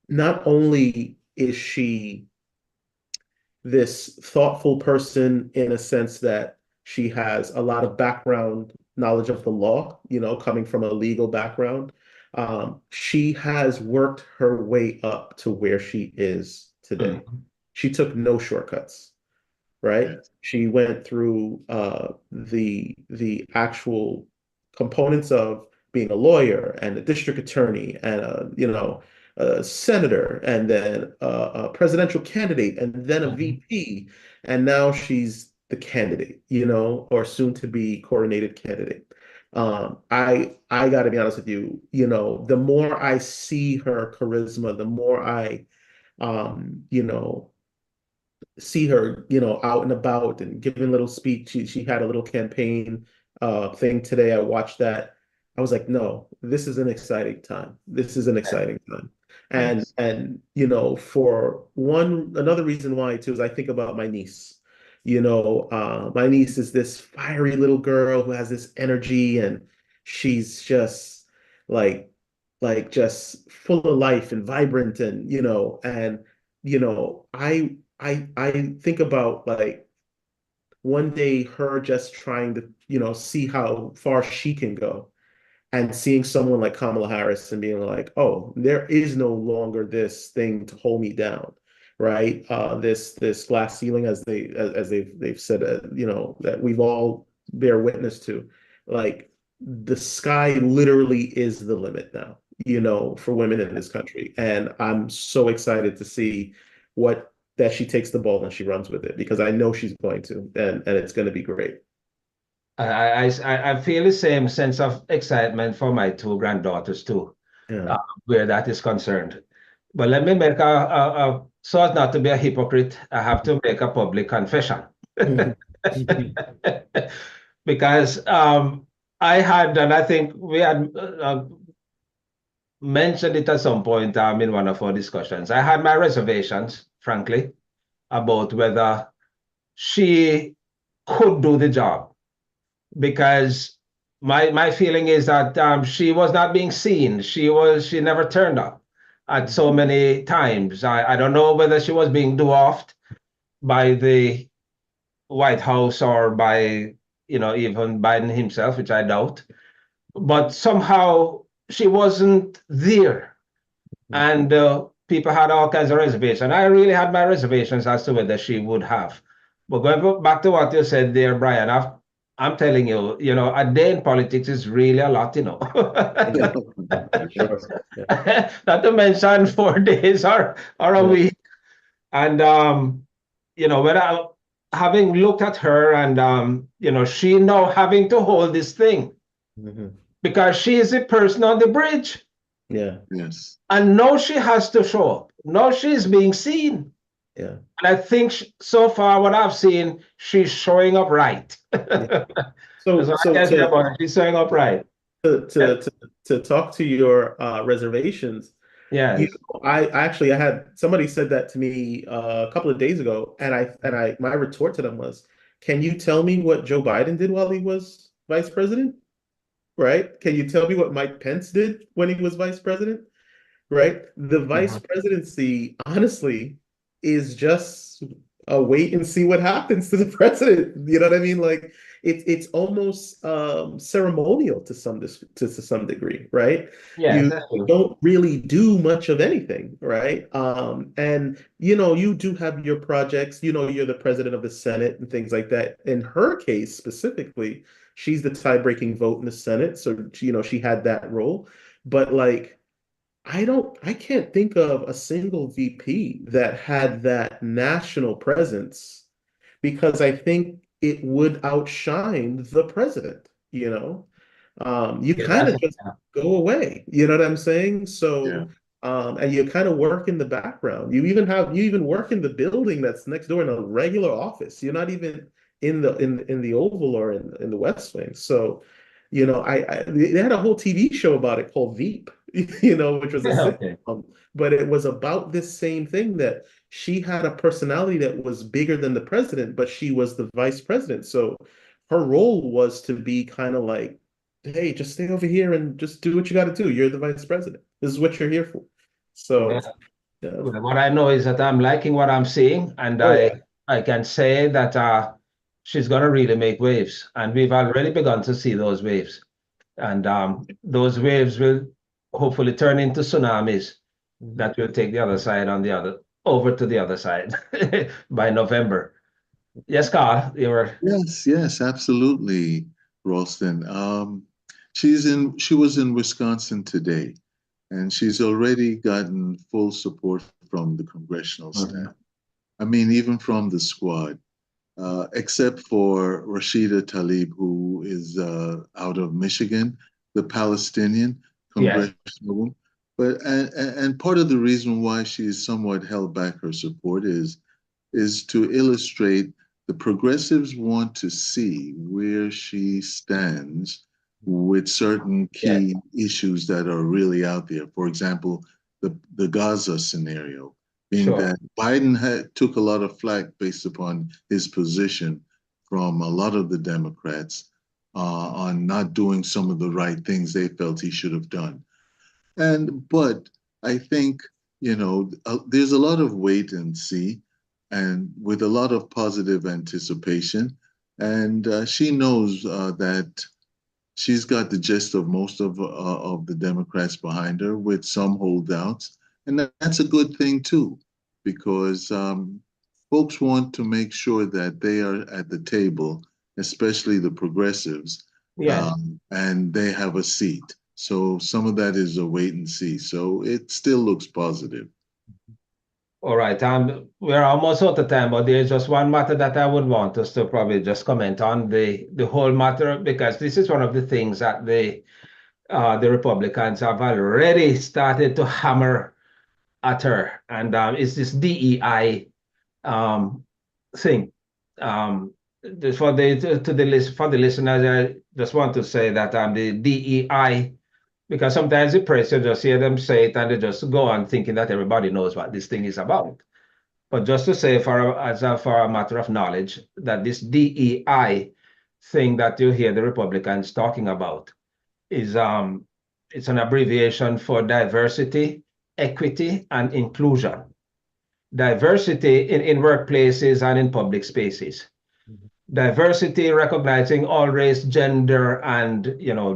Speaker 3: not only is she this thoughtful person in a sense that she has a lot of background knowledge of the law, coming from a legal background. She has worked her way up to where she is today.
Speaker 1: Mhm.
Speaker 3: She took no shortcuts, right?
Speaker 2: yes.
Speaker 3: She went through the actual components of being a lawyer and a district attorney and a senator and then a presidential candidate and then a
Speaker 1: Mhm.
Speaker 3: VP, and now she's the candidate, or soon to be coronated candidate. I got to be honest with you, the more I see her charisma, the more I see her, out and about and giving little speech. She had a little campaign thing today. I watched that. I was like, no, this is an exciting time. This is an exciting time. And
Speaker 1: Yes.
Speaker 3: and for another reason why too is I think about my niece. My niece is this fiery little girl who has this energy and she's just like just full of life and vibrant and I think about like one day her just trying to, see how far she can go and seeing someone like Kamala Harris and being like, oh, there is no longer this thing to hold me down, right? This glass ceiling, as they've said, that we've all bear witness to, like the sky literally is the limit now, for women in this country, and I'm so excited to see what that she takes the ball and she runs with it because I know she's going to, and it's going to be great.
Speaker 1: I feel the same sense of excitement for my two granddaughters too,
Speaker 3: Yeah.
Speaker 1: uh, where that is concerned. But let me make so as not to be a hypocrite, I have to make a public confession. Because I had, and I think we had mentioned it at some point in one of our discussions. I had my reservations, frankly, about whether she could do the job because my feeling is that she was not being seen. She never turned up at so many times. I don't know whether she was being dwarfed by the White House or by even Biden himself, which I doubt. But somehow she wasn't there, and people had all kinds of reservations. I really had my reservations as to whether she would have. But going back to what you said there, Brian, I'm telling you, a day in politics is really a lot,
Speaker 3: For sure. Yeah.
Speaker 1: Not to mention 4 days or a
Speaker 3: Yeah.
Speaker 1: week. And when having looked at her and she now having to hold this thing
Speaker 3: Mhm.
Speaker 1: because she is the person on the bridge.
Speaker 3: Yeah.
Speaker 2: Yes.
Speaker 1: And now she has to show up. Now she's being seen.
Speaker 3: Yeah.
Speaker 1: And I think so far, what I've seen, she's showing up right.
Speaker 3: Yeah.
Speaker 1: That's
Speaker 3: So
Speaker 1: what I
Speaker 3: so
Speaker 1: can say
Speaker 3: to
Speaker 1: about her. She's showing up right.
Speaker 3: to
Speaker 1: Yeah.
Speaker 3: to to, to talk to your reservations, You
Speaker 1: Yes.
Speaker 3: know, I had somebody said that to me a couple of days ago, and I my retort to them was, "Can you tell me what Joe Biden did while he was vice president? Right? Can you tell me what Mike Pence did when he was vice president? Right? The vice
Speaker 1: Mhm.
Speaker 3: presidency, honestly, is just a wait and see what happens to the president. You know what I mean? Like it's almost ceremonial to to some degree, right?
Speaker 1: Yes,
Speaker 3: You
Speaker 1: that's true.
Speaker 3: don't really do much of anything, right? And you know, you do have your projects, you know, you're the president of the Senate and things like that. In her case specifically, she's the tie-breaking vote in the Senate, so you know, she had that role. But like I can't think of a single VP that had that national presence because I think it would outshine the president, you know? You
Speaker 1: Yeah,
Speaker 3: kind
Speaker 1: that's
Speaker 3: of just go away, you know what I'm saying?
Speaker 2: Yeah.
Speaker 3: And you kind of work in the background. You even work in the building that's next door in a regular office. You're not even in the Oval or in the West Wing. So, you know, they had a whole TV show about it called Veep, you know, which was a
Speaker 1: okay.
Speaker 3: sitcom, but it was about this same thing that she had a personality that was bigger than the president, but she was the vice president. So her role was to be kind of like, hey, just stay over here and just do what you got to do. You're the vice president. This is what you're here for. So,
Speaker 1: Well,
Speaker 3: yeah.
Speaker 1: well, what I know is that I'm liking what I'm seeing, and
Speaker 3: Oh yeah.
Speaker 1: I can say that she's going to really make waves, and we've already begun to see those waves, and those waves will hopefully turn into tsunamis that will take the other side on the other over to the other side by November. Yes, Carl, you were.
Speaker 2: Yes, yes, absolutely, Ralston. She was in Wisconsin today, and she's already gotten full support from the congressional
Speaker 1: Mhm.
Speaker 2: staff. I mean, even from the squad, except for Rashida Tlaib, who is out of Michigan, the Palestinian
Speaker 1: Yes,
Speaker 2: congressional. But and part of the reason why she's somewhat held back her support is to illustrate the progressives want to see where she stands with certain
Speaker 1: yes,
Speaker 2: key issues that are really out there. For example, the Gaza scenario, being
Speaker 1: sure.
Speaker 2: that Biden took a lot of flack based upon his position from a lot of the Democrats on not doing some of the right things they felt he should have done. But I think, there's a lot of wait and see, and with a lot of positive anticipation. And she knows that she's got the gist of most of the Democrats behind her, with some holdouts, and that's a good thing too, because folks want to make sure that they are at the table, especially the progressives,
Speaker 1: Yes.
Speaker 2: and they have a seat. So some of that is a wait and see. So it still looks positive.
Speaker 1: All right. We're almost out of time, but there's just one matter that I would want us to probably just comment on the whole matter, because this is one of the things that the Republicans have already started to hammer at her, and it's this DEI um, thing. Um, for the listeners, I just want to say that the DEI, because sometimes the press, you just hear them say it and they just go on thinking that everybody knows what this thing is about. But just to say, for a matter of knowledge, that this DEI thing that you hear the Republicans talking about is it's an abbreviation for diversity, equity, and inclusion. Diversity in workplaces and in public spaces. Diversity recognizing all race, gender, and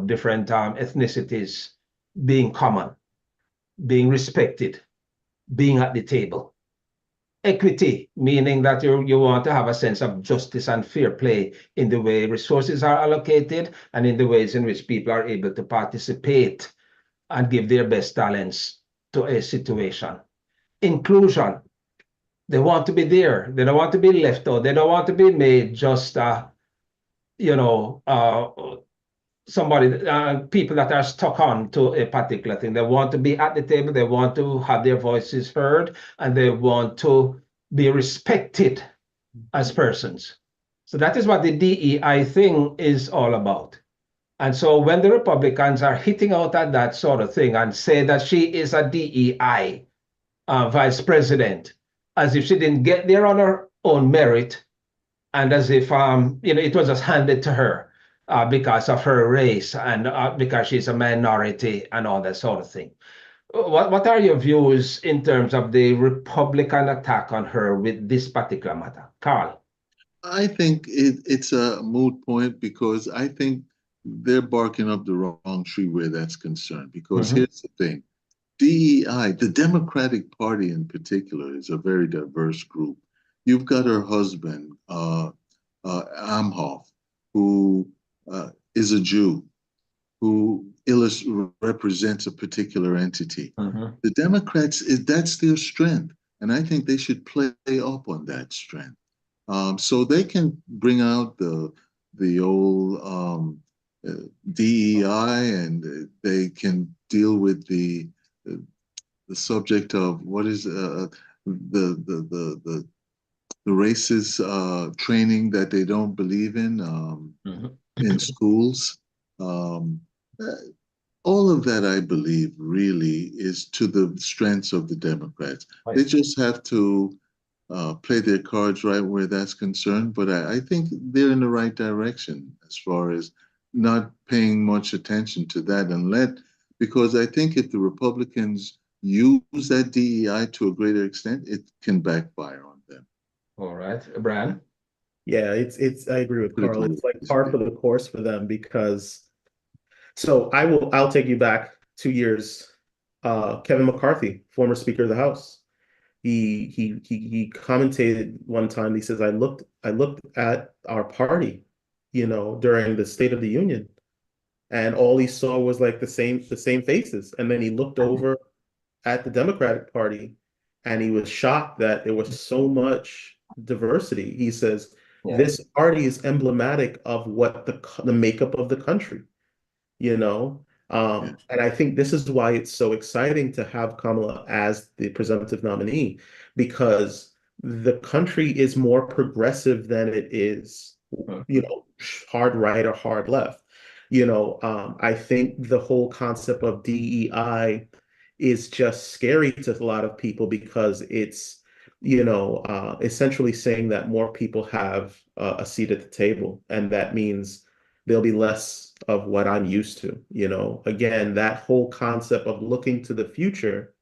Speaker 1: different ethnicities being common, being respected, being at the table. Equity, meaning that you want to have a sense of justice and fair play in the way resources are allocated and in the ways in which people are able to participate and give their best talents to a situation. Inclusion, they want to be there. They don't want to be left out. They don't want to be made just, you know, somebody, people that are stuck on to a particular thing. They want to be at the table. They want to have their voices heard, and they want to be respected as persons. So that is what the DEI thing is all about. And so when the Republicans are hitting out at that sort of thing and say that she is a DEI vice president, as if she didn't get there on her own merit, and as if it was just handed to her because of her race and because she's a minority and all that sort of thing. What are your views in terms of the Republican attack on her with this particular matter, Carl?
Speaker 2: I think it's a moot point because I think they're barking up the wrong tree where that's concerned. Because
Speaker 1: Mhm.
Speaker 2: here's the thing. DEI, the Democratic Party in particular, is a very diverse group. You've got her husband, Amhoff, who is a Jew, who represents a particular entity.
Speaker 1: Mhm.
Speaker 2: The Democrats, that's their strength. And I think they should play up on that strength. So they can bring out the old DEI, and they can deal with the subject of what is the racist training that they don't believe
Speaker 1: Mhm.
Speaker 2: in schools. Um, uh, all of that, I believe, really is to the strengths of the Democrats. They
Speaker 1: Right.
Speaker 2: just have to play their cards right where that's concerned. But I think they're in the right direction as far as not paying much attention to that and because I think if the Republicans use that DEI to a greater extent, it can backfire on them.
Speaker 1: All right, Brian.
Speaker 3: Yeah, it's I agree with Carl.
Speaker 2: Political
Speaker 3: It's like par
Speaker 2: reasoning.
Speaker 3: for the course for them because so I'll take you back 2 years. Kevin McCarthy, former Speaker of the House. He commentated one time. He says, I looked at our party, during the State of the Union, and all he saw was like the same faces. And then he looked over at the Democratic Party and he was shocked that there was so much diversity. He says,
Speaker 1: Yeah.
Speaker 3: this party is emblematic of what the makeup of the country, you know?
Speaker 2: Yeah.
Speaker 3: And I think this is why it's so exciting to have Kamala as the presumptive nominee, because the country is more progressive than it is,
Speaker 1: Mhm.
Speaker 3: hard right or hard left. I think the whole concept of DEI is just scary to a lot of people because it's, essentially saying that more people have a seat at the table, and that means there'll be less of what I'm used to. Again, that whole concept of looking to the future,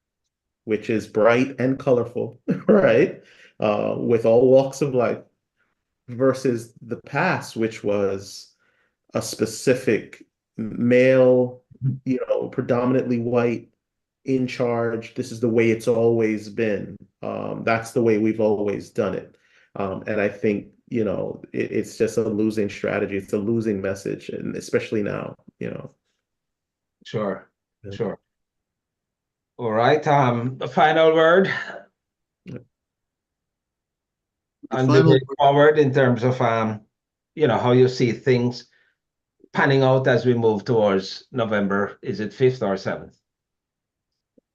Speaker 3: which is bright and colorful, right? With all walks of life, versus the past, which was a specific male, predominantly white, in charge. This is the way it's always been. That's the way we've always done it. And I think, it's just a losing strategy. It's a losing message, and especially now.
Speaker 1: Sure.
Speaker 3: Yeah.
Speaker 1: Sure. All right. The final word
Speaker 2: The
Speaker 1: on the
Speaker 2: final
Speaker 1: way forward in terms of how you see things panning out as we move towards November. Is it 5th or 7th?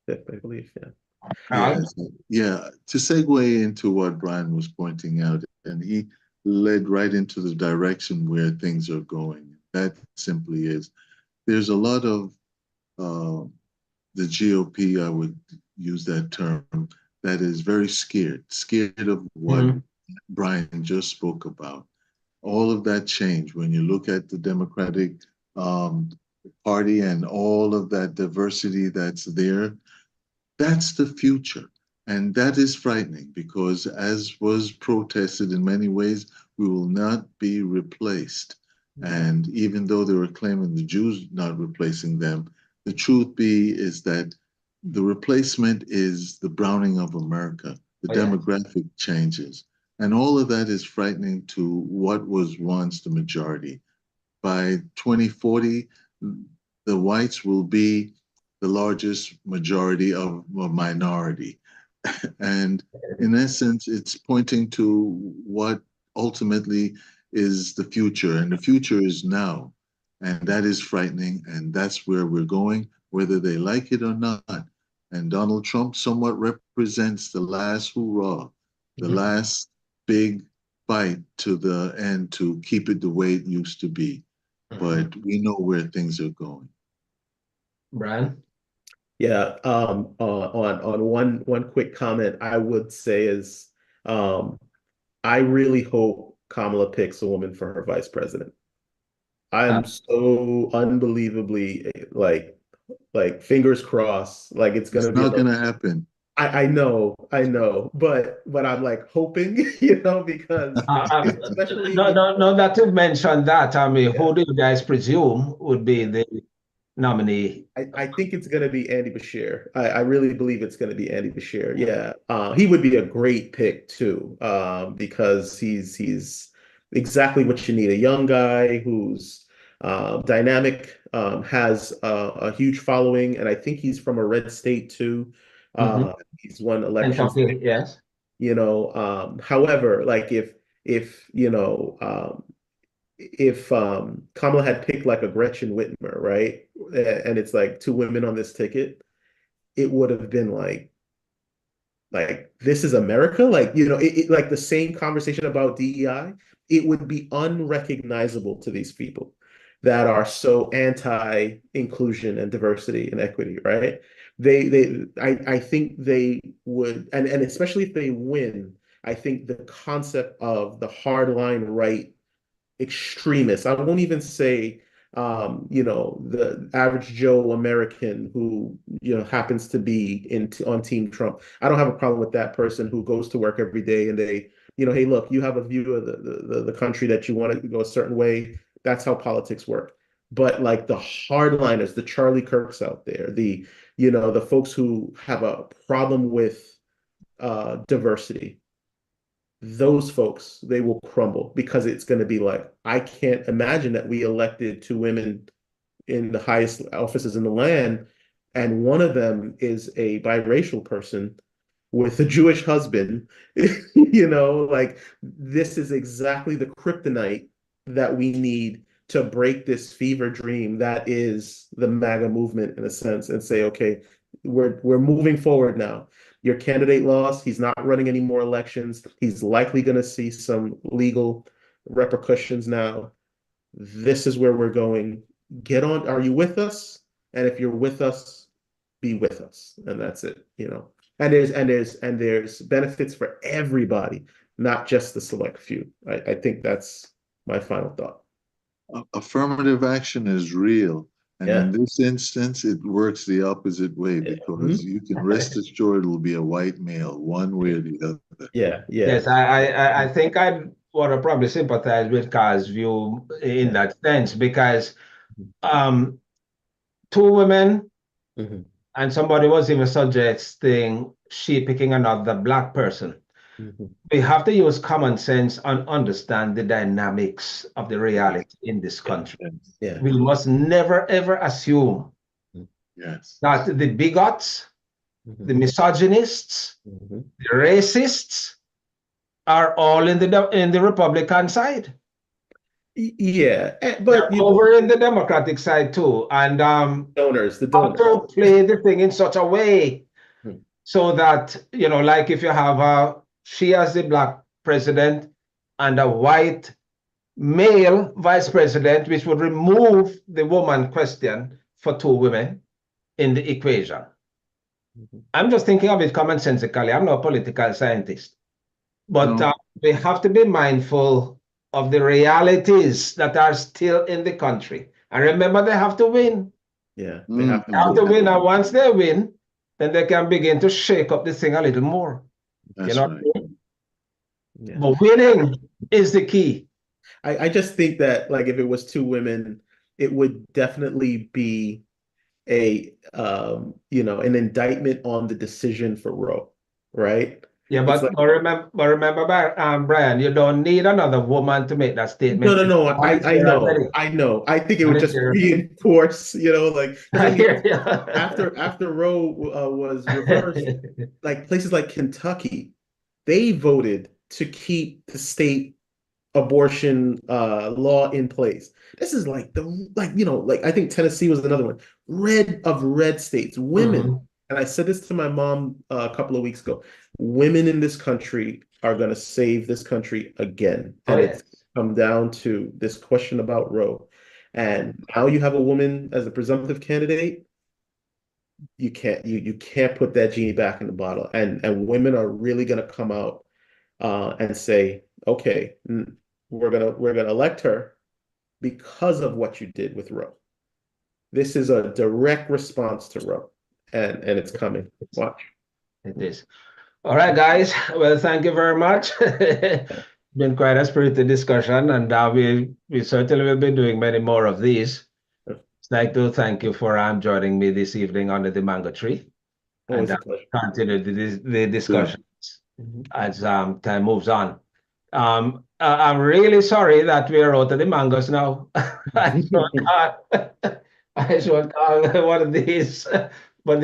Speaker 3: I believe, yeah.
Speaker 1: Carl?
Speaker 2: Yes, yeah. To segue into what Brian was pointing out, and he led right into the direction where things are going. That simply is there's a lot of the GOP, I would use that term, that is very scared of what
Speaker 1: Mhm.
Speaker 2: Brian just spoke about. All of that change when you look at the Democratic um, Party and all of that diversity that's there, that's the future. And that is frightening because, as was protested in many ways, we will not be replaced. And even though they were claiming the Jews not replacing them, the truth is that the replacement is the browning of America, the
Speaker 1: Oh, yeah.
Speaker 2: demographic changes. And all of that is frightening to what was once the majority. By 2040, the whites will be the largest majority of a minority. And in essence, it's pointing to what ultimately is the future. And the future is now. And that is frightening. And that's where we're going, whether they like it or not. And Donald Trump somewhat represents the last hurrah, the
Speaker 1: Mhm.
Speaker 2: last big fight to the end to keep it the way it used to be. but we know where things are going.
Speaker 1: Brian?
Speaker 3: Yeah, on one quick comment I would say is I really hope Kamala picks a woman for her vice president. I
Speaker 1: Uh,
Speaker 3: am so unbelievably like fingers crossed, like it's
Speaker 2: It's
Speaker 3: gonna be
Speaker 2: not
Speaker 3: a
Speaker 2: going to happen.
Speaker 3: I know, but I'm like hoping, because
Speaker 1: uh, um,
Speaker 3: especially
Speaker 1: no,
Speaker 3: with
Speaker 1: no, no, that you mentioned that. I mean,
Speaker 3: yeah,
Speaker 1: who do you guys presume would be
Speaker 3: yeah.
Speaker 1: the nominee?
Speaker 3: I think it's going to be Andy Bashir. I really believe it's going to be Andy Bashir. Yeah, he would be a great pick too, because he's exactly what you need. A young guy who's dynamic, has a huge following, and I think he's from a red state too.
Speaker 1: Mhm.
Speaker 3: He's won elections,
Speaker 1: Kentucky, yes.
Speaker 3: However, like if if Kamala had picked like a Gretchen Whitmer, right? And it's like two women on this ticket, it would have been like this is America, like like the same conversation about DEI, it would be unrecognizable to these people that are so anti-inclusion and diversity and equity, right? I think they would, and especially if they win, I think the concept of the hardline right extremists. I won't even say, the average Joe American who, happens to be on Team Trump. I don't have a problem with that person who goes to work every day and they, hey, look, you have a view of the country that you want to go a certain way. That's how politics work. But like the hardliners, the Charlie Kirks out there, the folks who have a problem with diversity, those folks, they will crumble because it's going to be like, I can't imagine that we elected two women in the highest offices in the land, and one of them is a biracial person with a Jewish husband. Like this is exactly the kryptonite that we need to break this fever dream that is the MAGA movement in a sense, and say, okay, we're moving forward now. Your candidate lost. He's not running any more elections. He's likely going to see some legal repercussions now. This is where we're going. Get on. Are you with us? And if you're with us, be with us. And that's it. And there's benefits for everybody, not just the select few. I think that's my final thought.
Speaker 2: Affirmative action is real. And in
Speaker 3: Yeah.
Speaker 2: this instance, it works the opposite way
Speaker 3: Yeah.
Speaker 2: because you can rest assured it'll be a white male, one way or the other.
Speaker 3: Yeah. Yeah.
Speaker 1: Yes, I think I want to probably sympathize with Carl's view in
Speaker 3: Yeah.
Speaker 1: that sense because um, two women,
Speaker 3: Mhm.
Speaker 1: and somebody was even suggesting she picking another black person.
Speaker 3: Mhm.
Speaker 1: We have to use common sense and understand the dynamics of the reality in this
Speaker 3: Yeah.
Speaker 1: country.
Speaker 2: Yes.
Speaker 3: Yeah.
Speaker 1: We must never ever assume
Speaker 2: Yes.
Speaker 1: that the bigots, the
Speaker 3: Mhm.
Speaker 1: misogynists,
Speaker 3: Mhm.
Speaker 1: the racists are all in the Republican side.
Speaker 3: Yeah,
Speaker 1: They're
Speaker 3: but
Speaker 1: over in the Democratic side too. And
Speaker 3: the
Speaker 1: how
Speaker 3: donors.
Speaker 1: to play the thing in such a way
Speaker 3: Hmm.
Speaker 1: so that, like if you have she as the black president and a white male vice president, which would remove the woman question for two women in the equation.
Speaker 3: Mhm.
Speaker 1: I'm just thinking of it commonsensically. I'm not a political scientist, but
Speaker 2: No.
Speaker 1: we have to be mindful of the realities that are still in the country. And remember, they have to win.
Speaker 3: Yeah, they have
Speaker 1: They have
Speaker 2: Mhm.
Speaker 1: to
Speaker 3: to.
Speaker 1: win. And once they win, then they can begin to shake up this thing a little more. You
Speaker 2: That's
Speaker 1: know,
Speaker 2: right.
Speaker 3: Yeah.
Speaker 1: but winning is the key.
Speaker 3: I just think that like if it was two women, it would definitely be an indictment on the decision for Roe, right?
Speaker 1: Yeah,
Speaker 3: It's
Speaker 1: but
Speaker 3: like
Speaker 1: remember, Brian, you don't need another woman to make that
Speaker 3: no,
Speaker 1: statement.
Speaker 3: no, no.
Speaker 1: One is
Speaker 3: I
Speaker 1: there
Speaker 3: know,
Speaker 1: already.
Speaker 3: I know. I think it
Speaker 1: One
Speaker 3: would
Speaker 1: is
Speaker 3: just
Speaker 1: there.
Speaker 3: reinforce, like because
Speaker 1: I
Speaker 3: I mean,
Speaker 1: hear you.
Speaker 3: after Roe was reversed, like places like Kentucky, they voted to keep the state abortion law in place. This is like like I think Tennessee was another one. Red states, women.
Speaker 1: Mhm.
Speaker 3: And I said this to my mom a couple of weeks ago. Women in this country are going to save this country again.
Speaker 1: Oh,
Speaker 3: And
Speaker 1: yes.
Speaker 3: it's come down to this question about Roe. And now you have a woman as a presumptive candidate. You can't put that genie back in the bottle. And women are really going to come out and say, okay, we're gonna elect her because of what you did with Roe. This is a direct response to Roe, and it's coming. Watch.
Speaker 1: It is. All right, guys. Well, thank you very much. Been quite a spirited discussion, and we certainly will be doing many more of these. I'd like to thank you for joining me this evening under the mango tree,
Speaker 3: Always
Speaker 1: and
Speaker 3: a pleasure.
Speaker 1: continue the discussions as time moves on. I'm really sorry that we are out of the mangoes now. I should call one of these, but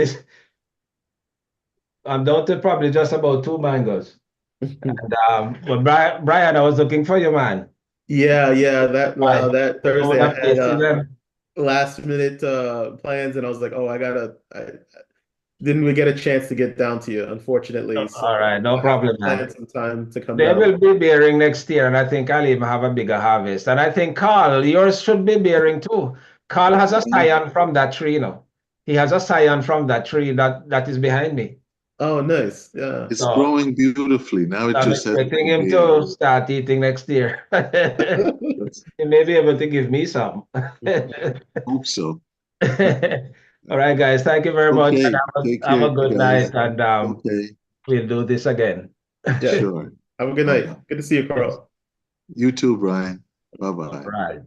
Speaker 1: I'm down to probably just about 2 mangoes. And but Brian, I was looking for you, man.
Speaker 3: Yeah, that
Speaker 1: I
Speaker 3: that
Speaker 1: I would
Speaker 3: Thursday I
Speaker 1: have
Speaker 3: had
Speaker 1: tasted them.
Speaker 3: last minute plans, and I was like, oh, I didn't we get a chance to get down to you, unfortunately. So
Speaker 1: All right, no
Speaker 3: I have to
Speaker 1: problem, man.
Speaker 3: plan some time to come
Speaker 1: They
Speaker 3: down.
Speaker 1: will be bearing next year, and I think I'll even have a bigger harvest. And I think Carl, yours should be bearing too. Carl has a scion from that tree, you know. He has a scion from that tree that is behind me.
Speaker 3: Oh, nice. Yeah.
Speaker 2: It's
Speaker 1: So
Speaker 2: growing beautifully. Now it
Speaker 1: I'm
Speaker 2: just has
Speaker 1: expecting
Speaker 2: to
Speaker 1: him
Speaker 2: be.
Speaker 1: to start eating next year. He may be able to give me some.
Speaker 2: Hope so.
Speaker 1: All right, guys. Thank you very much.
Speaker 2: Okay,
Speaker 1: And
Speaker 2: take
Speaker 1: have a
Speaker 2: care,
Speaker 1: good
Speaker 2: guys.
Speaker 1: night, and
Speaker 2: Okay,
Speaker 1: we'll do this again.
Speaker 3: Yeah.
Speaker 2: sure.
Speaker 3: Have a good
Speaker 2: Bye-bye.
Speaker 3: night. Good to see you, Carl.
Speaker 2: You too, Brian.
Speaker 1: All
Speaker 2: Bye-bye.
Speaker 1: right.